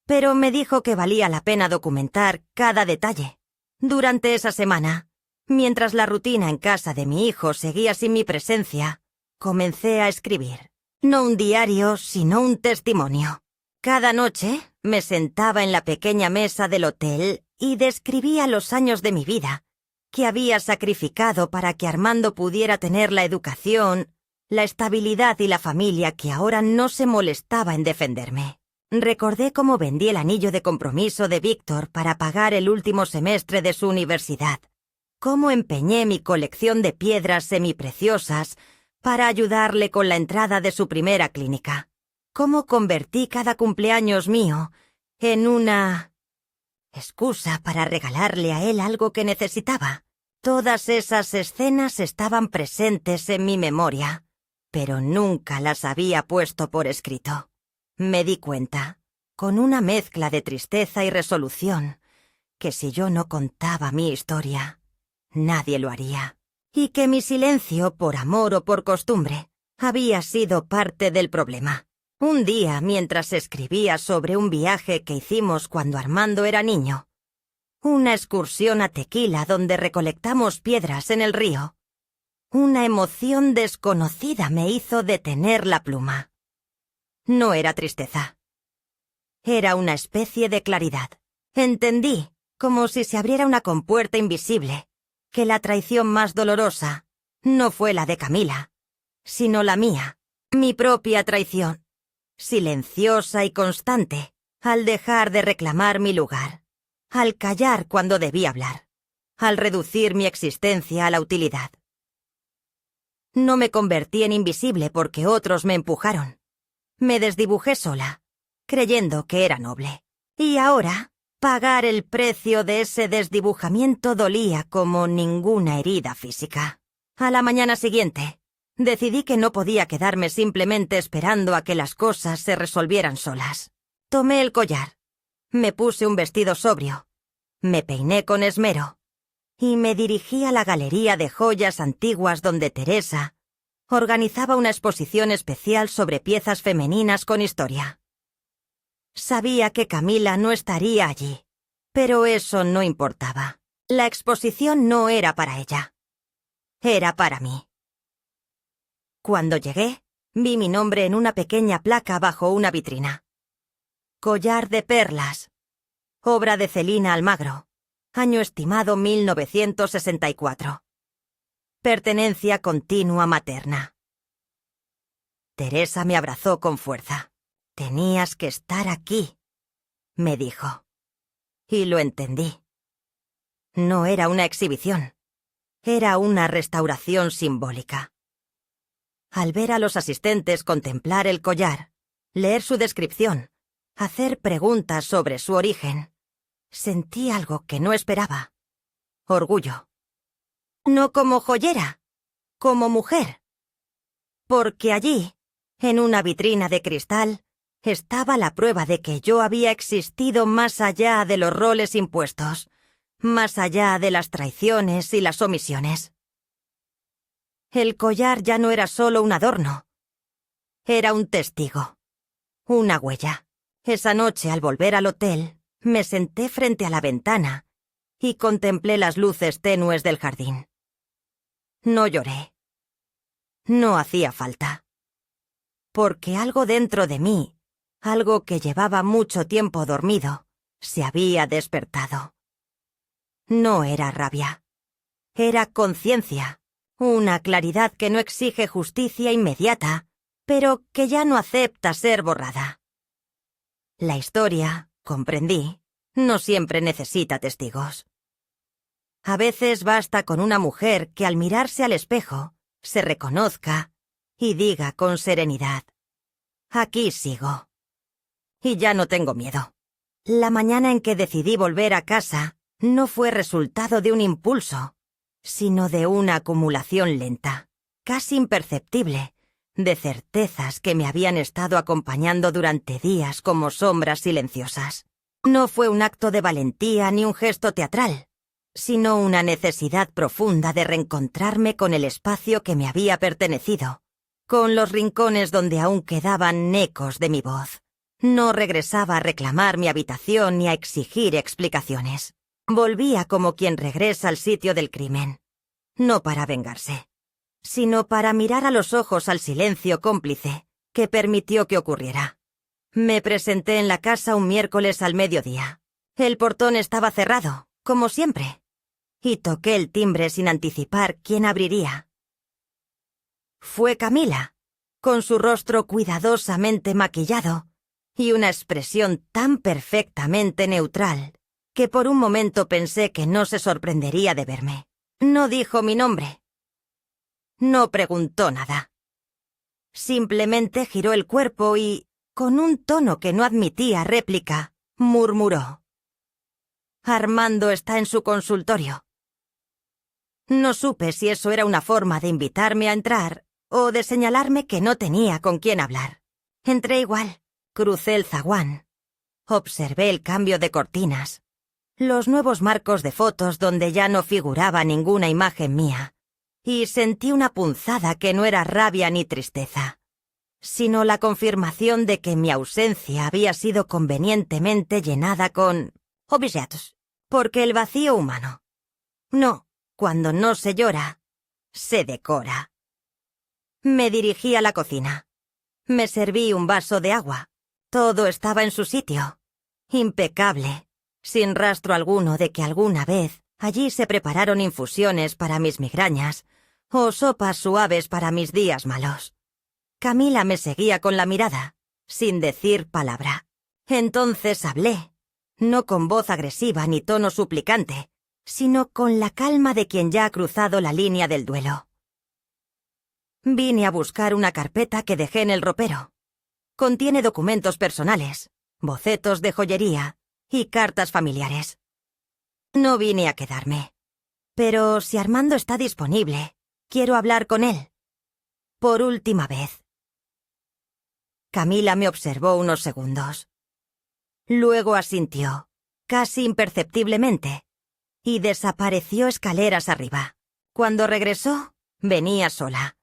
Pero me dijo que valía la pena documentar cada detalle. Durante esa semana, mientras la rutina en casa de mi hijo seguía sin mi presencia, comencé a escribir. No un diario, sino un testimonio. Cada noche me sentaba en la pequeña mesa del hotel y describía los años de mi vida que había sacrificado para que Armando pudiera tener la educación, la estabilidad y la familia que ahora no se molestaba en defenderme. Recordé cómo vendí el anillo de compromiso de Víctor para pagar el último semestre de su universidad. cómo empeñé mi colección de piedras semipreciosas para ayudarle con la entrada de su primera clínica, cómo convertí cada cumpleaños mío en una excusa para regalarle a él algo que necesitaba. Todas esas escenas estaban presentes en mi memoria, pero nunca las había puesto por escrito. Me di cuenta, con una mezcla de tristeza y resolución, que si yo no contaba mi historia, nadie lo haría, y que mi silencio, por amor o por costumbre, había sido parte del problema. Un día, mientras escribía sobre un viaje que hicimos cuando Armando era niño, una excursión a Tequila donde recolectamos piedras en el río, una emoción desconocida me hizo detener la pluma. No era tristeza. Era una especie de claridad. Entendí, como si se abriera una compuerta invisible, que la traición más dolorosa no fue la de Camila, sino la mía, mi propia traición, silenciosa y constante, al dejar de reclamar mi lugar, al callar cuando debí hablar, al reducir mi existencia a la utilidad. No me convertí en invisible porque otros me empujaron. Me desdibujé sola, creyendo que era noble. Y ahora, pagar el precio de ese desdibujamiento dolía como ninguna herida física. A la mañana siguiente, decidí que no podía quedarme simplemente esperando a que las cosas se resolvieran solas. Tomé el collar, me puse un vestido sobrio, me peiné con esmero y me dirigí a la galería de joyas antiguas donde Teresa organizaba una exposición especial sobre piezas femeninas con historia. Sabía que Camila no estaría allí, pero eso no importaba. La exposición no era para ella. Era para mí. Cuando llegué, vi mi nombre en una pequeña placa bajo una vitrina. Collar de perlas. Obra de Celina Almagro. Año estimado 1964. Pertenencia continua materna. Teresa me abrazó con fuerza. «Tenías que estar aquí», me dijo. Y lo entendí. No era una exhibición. Era una restauración simbólica. Al ver a los asistentes contemplar el collar, leer su descripción, hacer preguntas sobre su origen, sentí algo que no esperaba. Orgullo. No como joyera, como mujer. Porque allí, en una vitrina de cristal, estaba la prueba de que yo había existido más allá de los roles impuestos, más allá de las traiciones y las omisiones. El collar ya no era solo un adorno. Era un testigo. Una huella. Esa noche, al volver al hotel, me senté frente a la ventana y contemplé las luces tenues del jardín. No lloré. No hacía falta. Porque algo dentro de mí, algo que llevaba mucho tiempo dormido, se había despertado. No era rabia. Era conciencia. Una claridad que no exige justicia inmediata, pero que ya no acepta ser borrada. La historia, comprendí, no siempre necesita testigos. A veces basta con una mujer que al mirarse al espejo se reconozca y diga con serenidad: «Aquí sigo». Y ya no tengo miedo. La mañana en que decidí volver a casa no fue resultado de un impulso, sino de una acumulación lenta, casi imperceptible, de certezas que me habían estado acompañando durante días como sombras silenciosas. No fue un acto de valentía ni un gesto teatral, sino una necesidad profunda de reencontrarme con el espacio que me había pertenecido, con los rincones donde aún quedaban ecos de mi voz. No regresaba a reclamar mi habitación ni a exigir explicaciones. Volvía como quien regresa al sitio del crimen, no para vengarse, sino para mirar a los ojos al silencio cómplice que permitió que ocurriera. Me presenté en la casa un miércoles al mediodía. El portón estaba cerrado, como siempre, y toqué el timbre sin anticipar quién abriría. Fue Camila, con su rostro cuidadosamente maquillado y una expresión tan perfectamente neutral que por un momento pensé que no se sorprendería de verme. No dijo mi nombre. No preguntó nada. Simplemente giró el cuerpo y, con un tono que no admitía réplica, murmuró: Armando está en su consultorio. No supe si eso era una forma de invitarme a entrar o de señalarme que no tenía con quién hablar. Entré igual, crucé el zaguán. Observé el cambio de cortinas, los nuevos marcos de fotos donde ya no figuraba ninguna imagen mía, y sentí una punzada que no era rabia ni tristeza, sino la confirmación de que mi ausencia había sido convenientemente llenada con objetos, porque el vacío humano. No, cuando no se llora, se decora. Me dirigí a la cocina. Me serví un vaso de agua. Todo estaba en su sitio, impecable, sin rastro alguno de que alguna vez allí se prepararon infusiones para mis migrañas o sopas suaves para mis días malos. Camila me seguía con la mirada, sin decir palabra. Entonces hablé, no con voz agresiva ni tono suplicante, sino con la calma de quien ya ha cruzado la línea del duelo. Vine a buscar una carpeta que dejé en el ropero. Contiene documentos personales, bocetos de joyería y cartas familiares. No vine a quedarme. Pero si Armando está disponible, quiero hablar con él. Por última vez. Camila me observó unos segundos. Luego asintió, casi imperceptiblemente, y desapareció escaleras arriba. Cuando regresó, venía sola,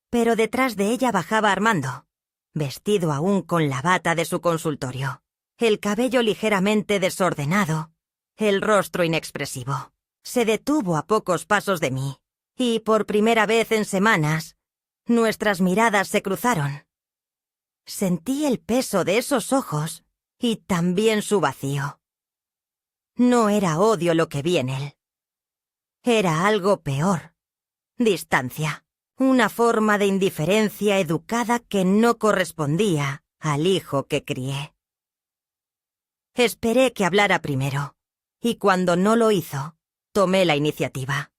pero detrás de ella bajaba Armando, vestido aún con la bata de su consultorio, el cabello ligeramente desordenado, el rostro inexpresivo. Se detuvo a pocos pasos de mí, y por primera vez en semanas, nuestras miradas se cruzaron. Sentí el peso de esos ojos y también su vacío. No era odio lo que vi en él. Era algo peor. Distancia. Una forma de indiferencia educada que no correspondía al hijo que crié. Esperé que hablara primero, y cuando no lo hizo, tomé la iniciativa.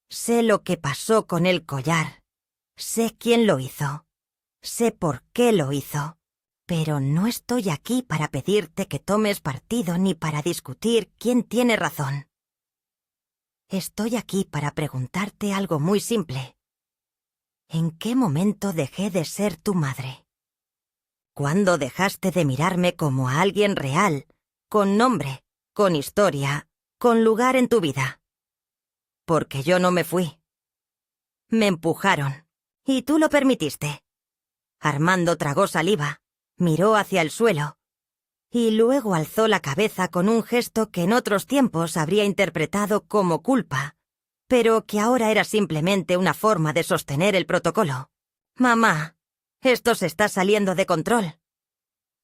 Sé lo que pasó con el collar. Sé quién lo hizo. Sé por qué lo hizo. Pero no estoy aquí para pedirte que tomes partido ni para discutir quién tiene razón. Estoy aquí para preguntarte algo muy simple. ¿En qué momento dejé de ser tu madre? ¿Cuándo dejaste de mirarme como a alguien real, con nombre, con historia, con lugar en tu vida? Porque yo no me fui. Me empujaron, y tú lo permitiste. Armando tragó saliva, miró hacia el suelo, y luego alzó la cabeza con un gesto que en otros tiempos habría interpretado como culpa, pero que ahora era simplemente una forma de sostener el protocolo. «Mamá, esto se está saliendo de control».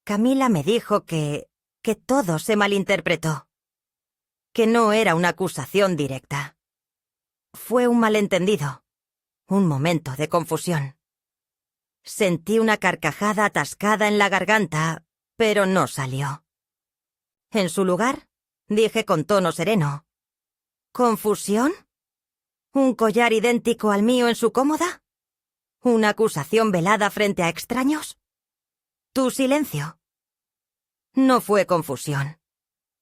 Camila me dijo que todo se malinterpretó, que no era una acusación directa. Fue un malentendido, un momento de confusión. Sentí una carcajada atascada en la garganta, pero no salió. En su lugar, dije con tono sereno: ¿Confusión? ¿Un collar idéntico al mío en su cómoda? ¿Una acusación velada frente a extraños? Tu silencio. No fue confusión.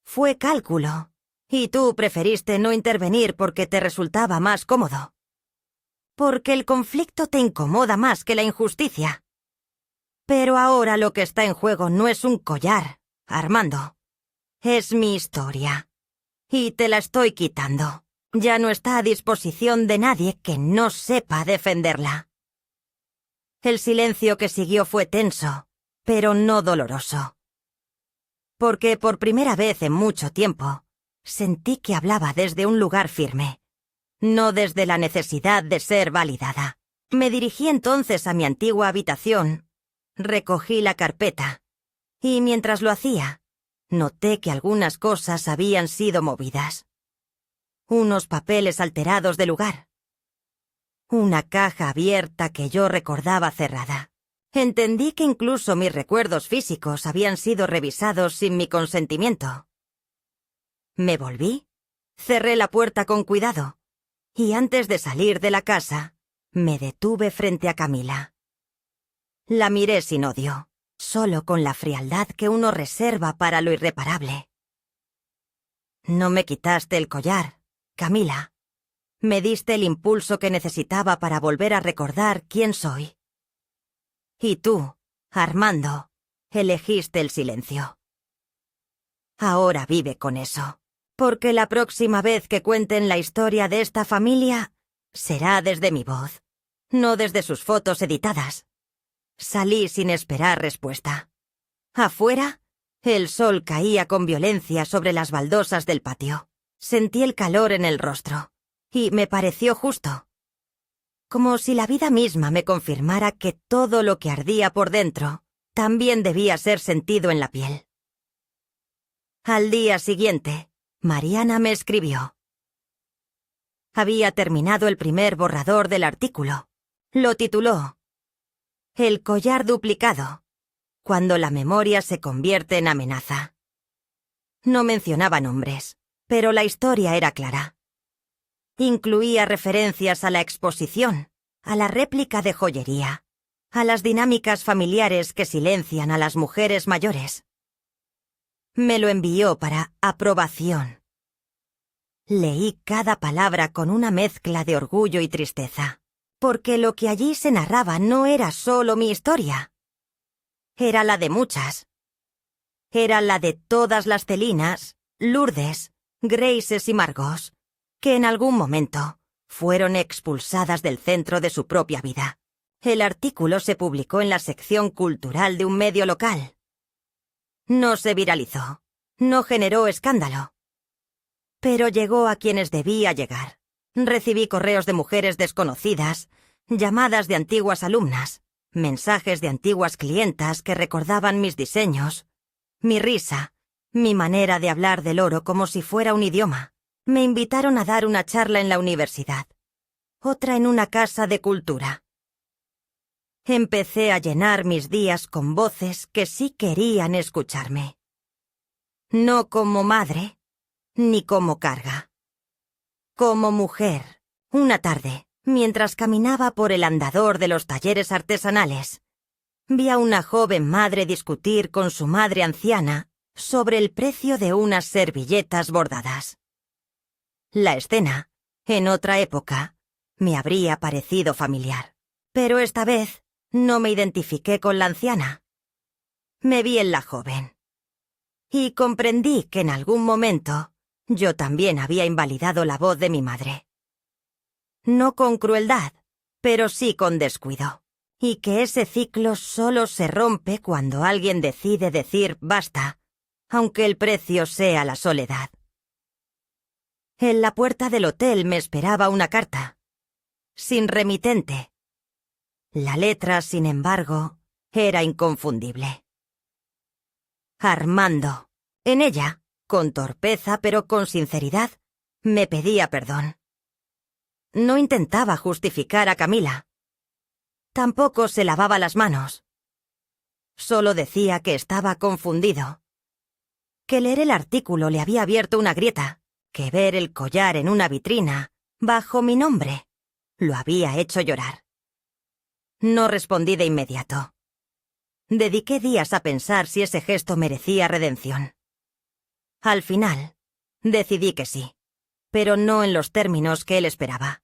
Fue cálculo, y tú preferiste no intervenir porque te resultaba más cómodo. Porque el conflicto te incomoda más que la injusticia. Pero ahora lo que está en juego no es un collar, Armando. Es mi historia. Y te la estoy quitando. Ya no está a disposición de nadie que no sepa defenderla. El silencio que siguió fue tenso, pero no doloroso. Porque por primera vez en mucho tiempo, sentí que hablaba desde un lugar firme, no desde la necesidad de ser validada. Me dirigí entonces a mi antigua habitación, recogí la carpeta, y mientras lo hacía, noté que algunas cosas habían sido movidas. Unos papeles alterados de lugar. Una caja abierta que yo recordaba cerrada. Entendí que incluso mis recuerdos físicos habían sido revisados sin mi consentimiento. Me volví, Cerré la puerta con cuidado, y antes de salir de la casa, me detuve frente a Camila. La miré sin odio, solo con la frialdad que uno reserva para lo irreparable. No me quitaste el collar, Camila. Me diste el impulso que necesitaba para volver a recordar quién soy. Y tú, Armando, elegiste el silencio. Ahora vive con eso, porque la próxima vez que cuenten la historia de esta familia, será desde mi voz, no desde sus fotos editadas. Salí sin esperar respuesta. Afuera, el sol caía con violencia sobre las baldosas del patio. Sentí el calor en el rostro, y me pareció justo. Como si la vida misma me confirmara que todo lo que ardía por dentro también debía ser sentido en la piel. Al día siguiente, Mariana me escribió. Había terminado el primer borrador del artículo. Lo tituló El collar duplicado, cuando la memoria se convierte en amenaza. No mencionaba nombres, pero la historia era clara. Incluía referencias a la exposición, a la réplica de joyería, a las dinámicas familiares que silencian a las mujeres mayores. Me lo envió para aprobación. Leí cada palabra con una mezcla de orgullo y tristeza, porque lo que allí se narraba no era solo mi historia. Era la de muchas. Era la de todas las Celinas, Lourdes, Graces y Margaux, que en algún momento fueron expulsadas del centro de su propia vida. El artículo se publicó en la sección cultural de un medio local. No se viralizó, no generó escándalo. Pero llegó a quienes debía llegar. Recibí correos de mujeres desconocidas, llamadas de antiguas alumnas, mensajes de antiguas clientas que recordaban mis diseños, mi risa, mi manera de hablar del oro como si fuera un idioma. Me invitaron a dar una charla en la universidad, otra en una casa de cultura. Empecé a llenar mis días con voces que sí querían escucharme. No como madre, ni como carga. Como mujer, una tarde, mientras caminaba por el andador de los talleres artesanales, vi a una joven madre discutir con su madre anciana sobre el precio de unas servilletas bordadas. La escena, en otra época, me habría parecido familiar, pero esta vez no me identifiqué con la anciana. Me vi en la joven. Y comprendí que en algún momento yo también había invalidado la voz de mi madre. No con crueldad, pero sí con descuido. Y que ese ciclo solo se rompe cuando alguien decide decir basta, aunque el precio sea la soledad. En la puerta del hotel me esperaba una carta, sin remitente. La letra, sin embargo, era inconfundible. Armando. En ella, con torpeza pero con sinceridad, me pedía perdón. No intentaba justificar a Camila. Tampoco se lavaba las manos. Solo decía que estaba confundido. Que leer el artículo le había abierto una grieta, que ver el collar en una vitrina, bajo mi nombre, lo había hecho llorar. No respondí de inmediato. Dediqué días a pensar si ese gesto merecía redención. Al final, decidí que sí, pero no en los términos que él esperaba.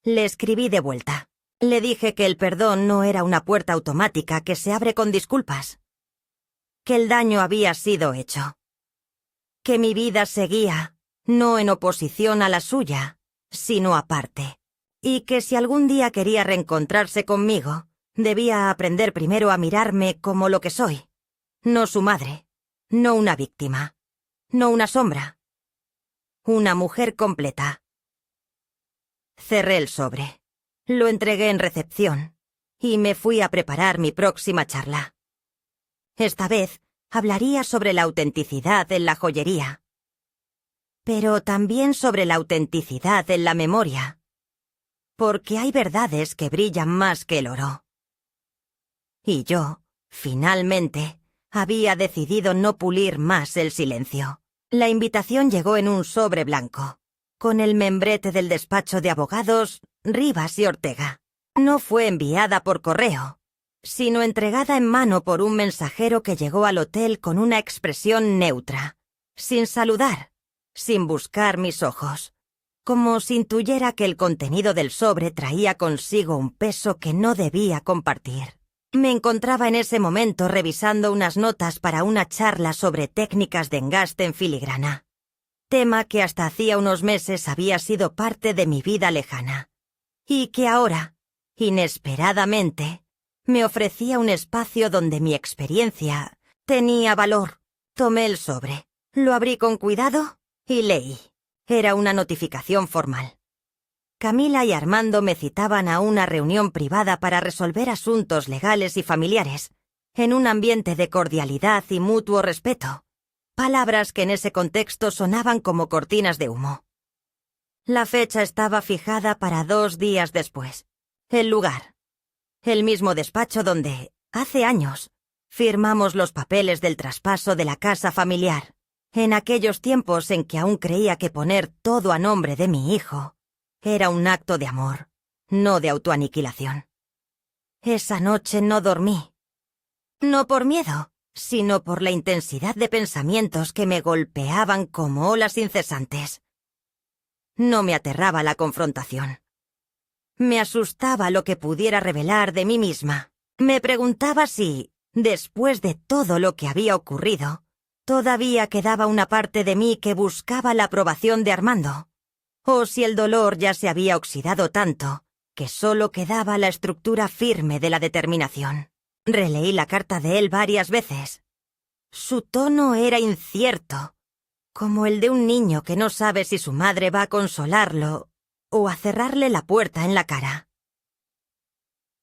Le escribí de vuelta. Le dije que el perdón no era una puerta automática que se abre con disculpas. Que el daño había sido hecho. Que mi vida seguía, no en oposición a la suya, sino aparte. Y que si algún día quería reencontrarse conmigo, debía aprender primero a mirarme como lo que soy. No su madre, no una víctima, no una sombra. Una mujer completa. Cerré el sobre. Lo entregué en recepción y me fui a preparar mi próxima charla. Esta vez hablaría sobre la autenticidad en la joyería, pero también sobre la autenticidad en la memoria, porque hay verdades que brillan más que el oro. Y yo, finalmente, había decidido no pulir más el silencio. La invitación llegó en un sobre blanco, con el membrete del despacho de abogados Rivas y Ortega. No fue enviada por correo, sino entregada en mano por un mensajero que llegó al hotel con una expresión neutra, sin saludar, sin buscar mis ojos, como si intuyera que el contenido del sobre traía consigo un peso que no debía compartir. Me encontraba en ese momento revisando unas notas para una charla sobre técnicas de engaste en filigrana, tema que hasta hacía unos meses había sido parte de mi vida lejana, y que ahora, inesperadamente, me ofrecía un espacio donde mi experiencia tenía valor. Tomé el sobre, lo abrí con cuidado y leí. Era una notificación formal. Camila y Armando me citaban a una reunión privada para resolver asuntos legales y familiares, en un ambiente de cordialidad y mutuo respeto, palabras que en ese contexto sonaban como cortinas de humo. La fecha estaba fijada para 2 días después. El lugar. El mismo despacho donde, hace años, firmamos los papeles del traspaso de la casa familiar, en aquellos tiempos en que aún creía que poner todo a nombre de mi hijo era un acto de amor, no de autoaniquilación. Esa noche no dormí. No por miedo, sino por la intensidad de pensamientos que me golpeaban como olas incesantes. No me aterraba la confrontación. Me asustaba lo que pudiera revelar de mí misma. Me preguntaba si, después de todo lo que había ocurrido, todavía quedaba una parte de mí que buscaba la aprobación de Armando, o si el dolor ya se había oxidado tanto que solo quedaba la estructura firme de la determinación. Releí la carta de él varias veces. Su tono era incierto, como el de un niño que no sabe si su madre va a consolarlo o a cerrarle la puerta en la cara.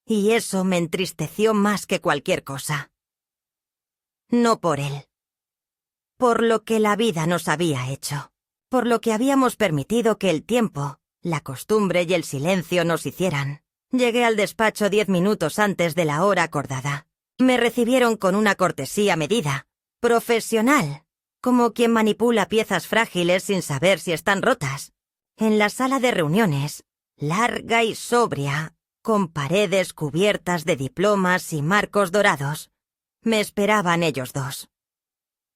Y eso me entristeció más que cualquier cosa. No por él. Por lo que la vida nos había hecho. Por lo que habíamos permitido que el tiempo, la costumbre y el silencio nos hicieran. Llegué al despacho 10 minutos antes de la hora acordada. Me recibieron con una cortesía medida, profesional, como quien manipula piezas frágiles sin saber si están rotas. En la sala de reuniones, larga y sobria, con paredes cubiertas de diplomas y marcos dorados, me esperaban ellos dos.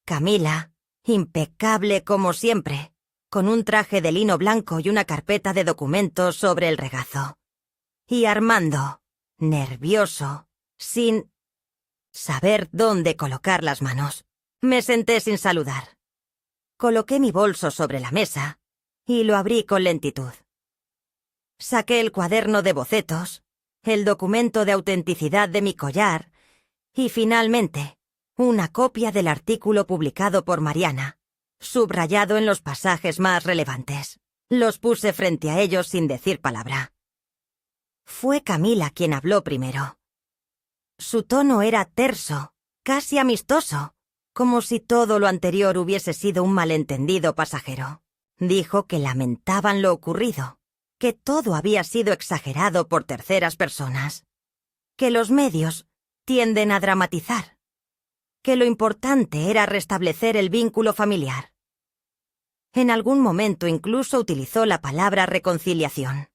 Camila, impecable como siempre, con un traje de lino blanco y una carpeta de documentos sobre el regazo. Y Armando, nervioso, sin saber dónde colocar las manos. Me senté sin saludar. Coloqué mi bolso sobre la mesa y lo abrí con lentitud. Saqué el cuaderno de bocetos, el documento de autenticidad de mi collar y, finalmente, una copia del artículo publicado por Mariana, subrayado en los pasajes más relevantes. Los puse frente a ellos sin decir palabra. Fue Camila quien habló primero. Su tono era terso, casi amistoso, como si todo lo anterior hubiese sido un malentendido pasajero. Dijo que lamentaban lo ocurrido, que todo había sido exagerado por terceras personas, que los medios tienden a dramatizar, que lo importante era restablecer el vínculo familiar. En algún momento incluso utilizó la palabra reconciliación.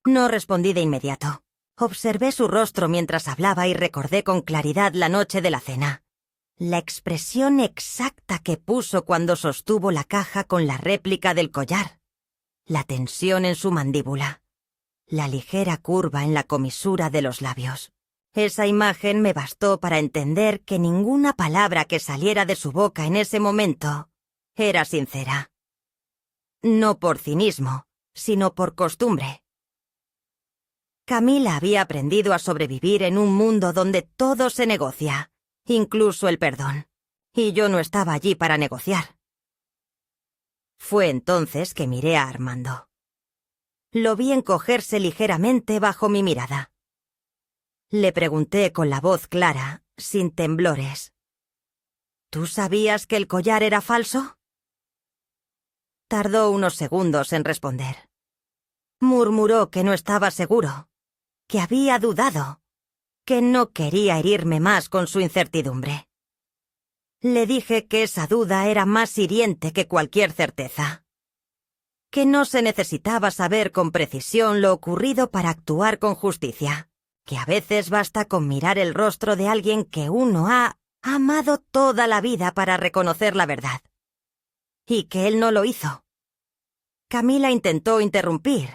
No respondí de inmediato. Observé su rostro mientras hablaba y recordé con claridad la noche de la cena. La expresión exacta que puso cuando sostuvo la caja con la réplica del collar. La tensión en su mandíbula. La ligera curva en la comisura de los labios. Esa imagen me bastó para entender que ninguna palabra que saliera de su boca en ese momento era sincera. No por cinismo, sino por costumbre. Camila había aprendido a sobrevivir en un mundo donde todo se negocia, incluso el perdón, y yo no estaba allí para negociar. Fue entonces que miré a Armando. Lo vi encogerse ligeramente bajo mi mirada. Le pregunté con la voz clara, sin temblores. ¿Tú sabías que el collar era falso? Tardó unos segundos en responder. Murmuró que no estaba seguro, que había dudado, que no quería herirme más con su incertidumbre. Le dije que esa duda era más hiriente que cualquier certeza. Que no se necesitaba saber con precisión lo ocurrido para actuar con justicia. Que a veces basta con mirar el rostro de alguien que uno ha amado toda la vida para reconocer la verdad. Y que él no lo hizo. Camila intentó interrumpir,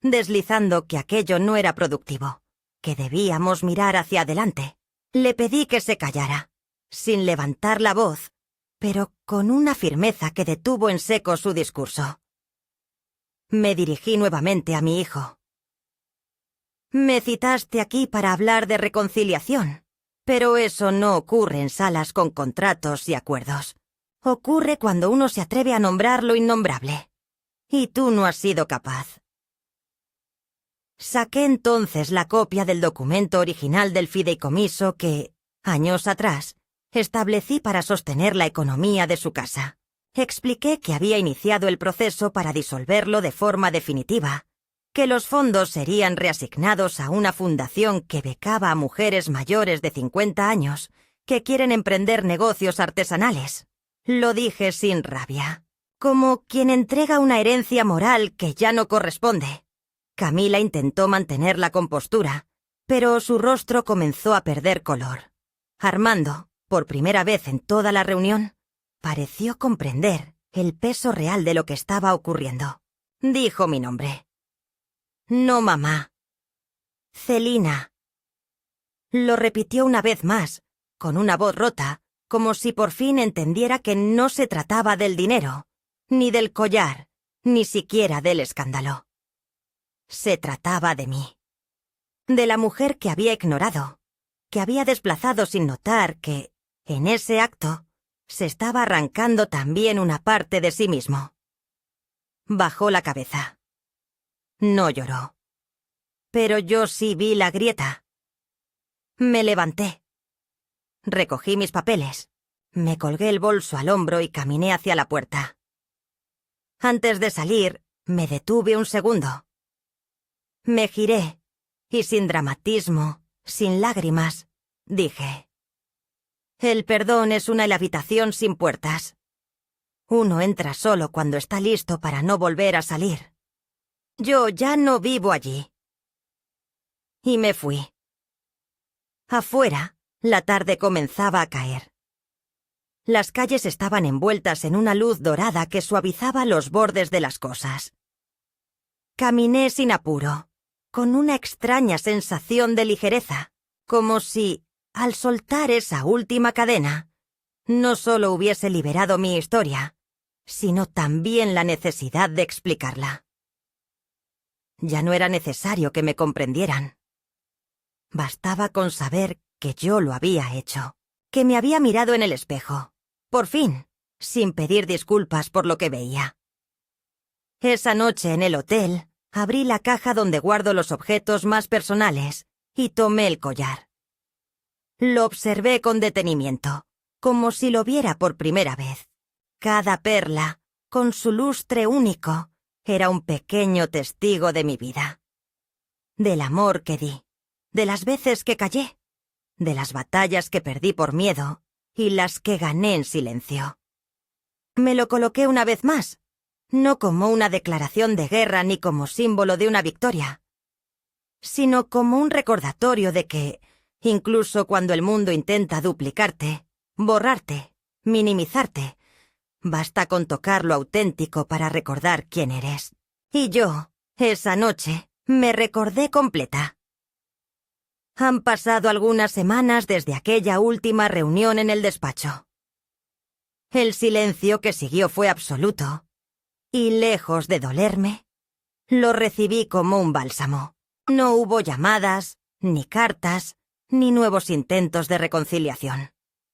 deslizando que aquello no era productivo, que debíamos mirar hacia adelante. Le pedí que se callara, sin levantar la voz, pero con una firmeza que detuvo en seco su discurso. Me dirigí nuevamente a mi hijo. Me citaste aquí para hablar de reconciliación, pero eso no ocurre en salas con contratos y acuerdos. Ocurre cuando uno se atreve a nombrar lo innombrable. Y tú no has sido capaz. Saqué entonces la copia del documento original del fideicomiso que, años atrás, establecí para sostener la economía de su casa. Expliqué que había iniciado el proceso para disolverlo de forma definitiva, que los fondos serían reasignados a una fundación que becaba a mujeres mayores de 50 años que quieren emprender negocios artesanales. Lo dije sin rabia, como quien entrega una herencia moral que ya no corresponde. Camila intentó mantener la compostura, pero su rostro comenzó a perder color. Armando, por primera vez en toda la reunión, pareció comprender el peso real de lo que estaba ocurriendo. Dijo mi nombre. No, mamá. Celina. Lo repitió una vez más, con una voz rota, como si por fin entendiera que no se trataba del dinero, ni del collar, ni siquiera del escándalo. Se trataba de mí. De la mujer que había ignorado, que había desplazado sin notar que, en ese acto, se estaba arrancando también una parte de sí mismo. Bajó la cabeza. No lloró. Pero yo sí vi la grieta. Me levanté. Recogí mis papeles. Me colgué el bolso al hombro y caminé hacia la puerta. Antes de salir, me detuve un segundo. Me giré y sin dramatismo, sin lágrimas, dije: el perdón es una habitación sin puertas. Uno entra solo cuando está listo para no volver a salir. Yo ya no vivo allí. Y me fui. Afuera, la tarde comenzaba a caer. Las calles estaban envueltas en una luz dorada que suavizaba los bordes de las cosas. Caminé sin apuro, con una extraña sensación de ligereza, como si, al soltar esa última cadena, no solo hubiese liberado mi historia, sino también la necesidad de explicarla. Ya no era necesario que me comprendieran. Bastaba con saber que yo lo había hecho, que me había mirado en el espejo, por fin, sin pedir disculpas por lo que veía. Esa noche en el hotel, abrí la caja donde guardo los objetos más personales y tomé el collar. Lo observé con detenimiento, como si lo viera por primera vez. Cada perla, con su lustre único, era un pequeño testigo de mi vida. Del amor que di, de las veces que callé, de las batallas que perdí por miedo y las que gané en silencio. Me lo coloqué una vez más, no como una declaración de guerra ni como símbolo de una victoria, sino como un recordatorio de que, incluso cuando el mundo intenta duplicarte, borrarte, minimizarte, basta con tocar lo auténtico para recordar quién eres. Y yo, esa noche, me recordé completa. Han pasado algunas semanas desde aquella última reunión en el despacho. El silencio que siguió fue absoluto, y lejos de dolerme, lo recibí como un bálsamo. No hubo llamadas, ni cartas, ni nuevos intentos de reconciliación.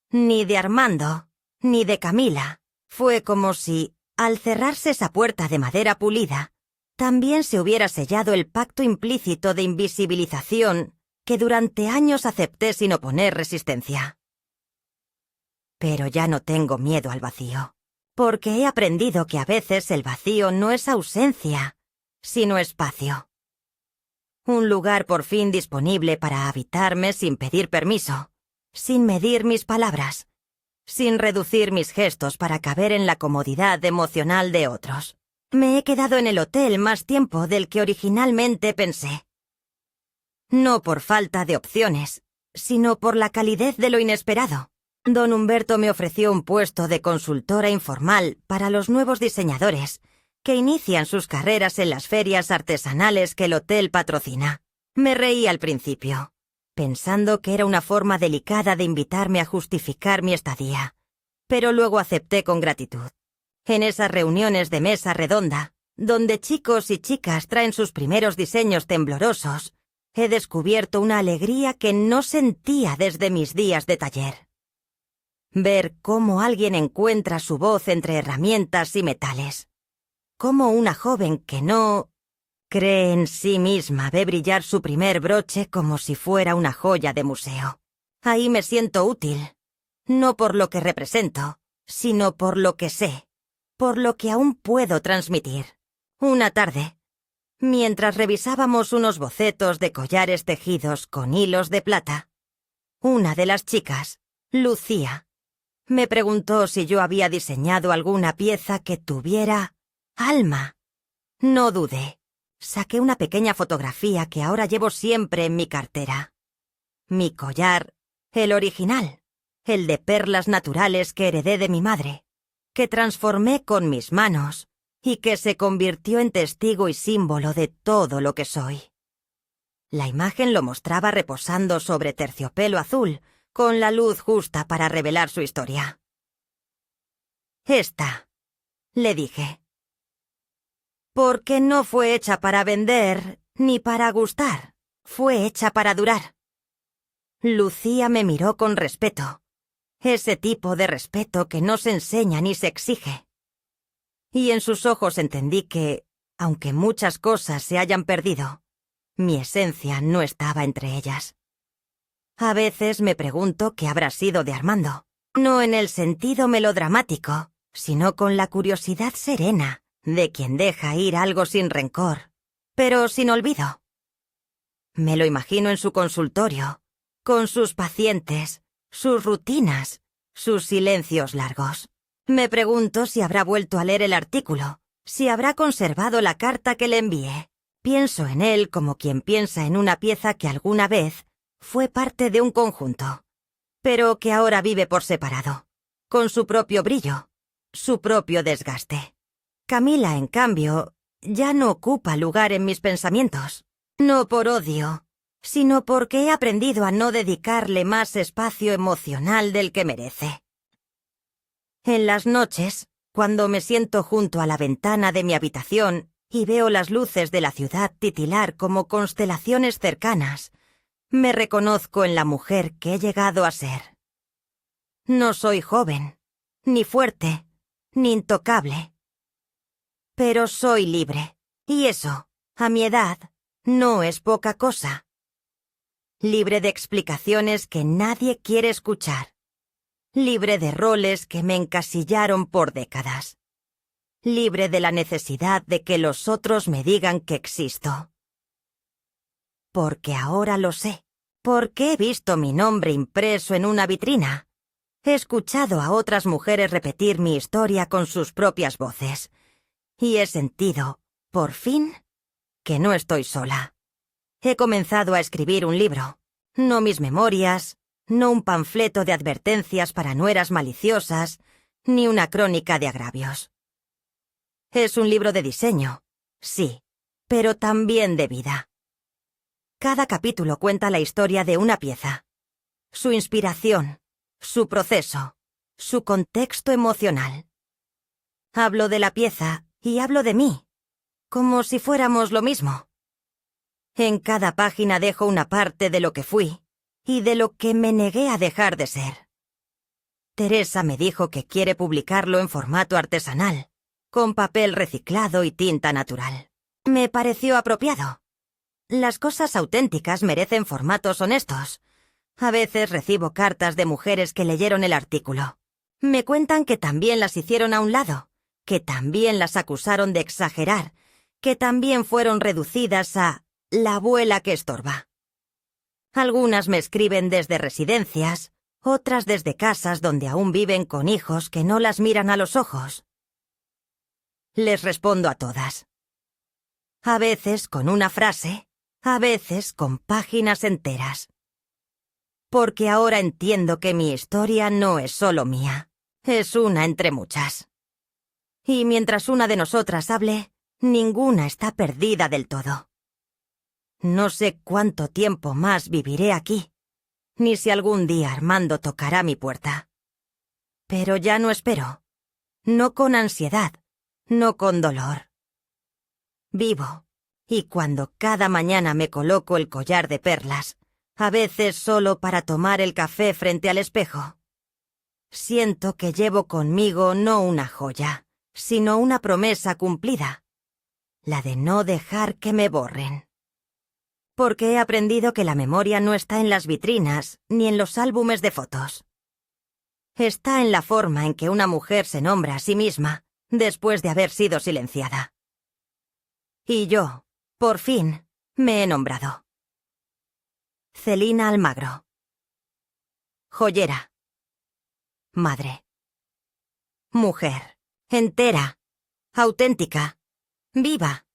Ni de Armando, ni de Camila. Fue como si, al cerrarse esa puerta de madera pulida, también se hubiera sellado el pacto implícito de invisibilización que durante años acepté sin oponer resistencia. Pero ya no tengo miedo al vacío, porque he aprendido que a veces el vacío no es ausencia, sino espacio. Un lugar por fin disponible para habitarme sin pedir permiso, sin medir mis palabras, sin reducir mis gestos para caber en la comodidad emocional de otros. Me he quedado en el hotel más tiempo del que originalmente pensé. No por falta de opciones, sino por la calidez de lo inesperado. Don Humberto me ofreció un puesto de consultora informal para los nuevos diseñadores que inician sus carreras en las ferias artesanales que el hotel patrocina. Me reí al principio, pensando que era una forma delicada de invitarme a justificar mi estadía, pero luego acepté con gratitud. En esas reuniones de mesa redonda, donde chicos y chicas traen sus primeros diseños temblorosos, he descubierto una alegría que no sentía desde mis días de taller. Ver cómo alguien encuentra su voz entre herramientas y metales. Cómo una joven que no cree en sí misma ve brillar su primer broche como si fuera una joya de museo. Ahí me siento útil, no por lo que represento, sino por lo que sé, por lo que aún puedo transmitir. Una tarde, mientras revisábamos unos bocetos de collares tejidos con hilos de plata, una de las chicas, Lucía, me preguntó si yo había diseñado alguna pieza que tuviera alma. No dudé. Saqué una pequeña fotografía que ahora llevo siempre en mi cartera. Mi collar, el original, el de perlas naturales que heredé de mi madre, que transformé con mis manos y que se convirtió en testigo y símbolo de todo lo que soy. La imagen lo mostraba reposando sobre terciopelo azul, con la luz justa para revelar su historia. «Esta», le dije. «Porque no fue hecha para vender ni para gustar, fue hecha para durar». Lucía me miró con respeto, ese tipo de respeto que no se enseña ni se exige. Y en sus ojos entendí que, aunque muchas cosas se hayan perdido, mi esencia no estaba entre ellas. A veces me pregunto qué habrá sido de Armando, no en el sentido melodramático, sino con la curiosidad serena de quien deja ir algo sin rencor, pero sin olvido. Me lo imagino en su consultorio, con sus pacientes, sus rutinas, sus silencios largos. Me pregunto si habrá vuelto a leer el artículo, si habrá conservado la carta que le envié. Pienso en él como quien piensa en una pieza que alguna vez fue parte de un conjunto, pero que ahora vive por separado, con su propio brillo, su propio desgaste. Camila, en cambio, ya no ocupa lugar en mis pensamientos, no por odio, sino porque he aprendido a no dedicarle más espacio emocional del que merece. En las noches, cuando me siento junto a la ventana de mi habitación y veo las luces de la ciudad titilar como constelaciones cercanas, me reconozco en la mujer que he llegado a ser. No soy joven, ni fuerte, ni intocable. Pero soy libre, y eso, a mi edad, no es poca cosa. Libre de explicaciones que nadie quiere escuchar. Libre de roles que me encasillaron por décadas. Libre de la necesidad de que los otros me digan que existo. Porque ahora lo sé. Porque he visto mi nombre impreso en una vitrina. He escuchado a otras mujeres repetir mi historia con sus propias voces. Y he sentido, por fin, que no estoy sola. He comenzado a escribir un libro. No mis memorias, no un panfleto de advertencias para nueras maliciosas, ni una crónica de agravios. Es un libro de diseño, sí, pero también de vida. Cada capítulo cuenta la historia de una pieza, su inspiración, su proceso, su contexto emocional. Hablo de la pieza y hablo de mí, como si fuéramos lo mismo. En cada página dejo una parte de lo que fui y de lo que me negué a dejar de ser. Teresa me dijo que quiere publicarlo en formato artesanal, con papel reciclado y tinta natural. Me pareció apropiado. Las cosas auténticas merecen formatos honestos. A veces recibo cartas de mujeres que leyeron el artículo. Me cuentan que también las hicieron a un lado, que también las acusaron de exagerar, que también fueron reducidas a la abuela que estorba. Algunas me escriben desde residencias, otras desde casas donde aún viven con hijos que no las miran a los ojos. Les respondo a todas. A veces con una frase, a veces con páginas enteras. Porque ahora entiendo que mi historia no es solo mía, es una entre muchas. Y mientras una de nosotras hable, ninguna está perdida del todo. No sé cuánto tiempo más viviré aquí, ni si algún día Armando tocará mi puerta. Pero ya no espero, no con ansiedad, no con dolor. Vivo, y cuando cada mañana me coloco el collar de perlas, a veces solo para tomar el café frente al espejo, siento que llevo conmigo no una joya, sino una promesa cumplida, la de no dejar que me borren. Porque he aprendido que la memoria no está en las vitrinas ni en los álbumes de fotos. Está en la forma en que una mujer se nombra a sí misma después de haber sido silenciada. Y yo, por fin, me he nombrado. Celina Almagro. Joyera. Madre. Mujer. Entera. Auténtica. Viva.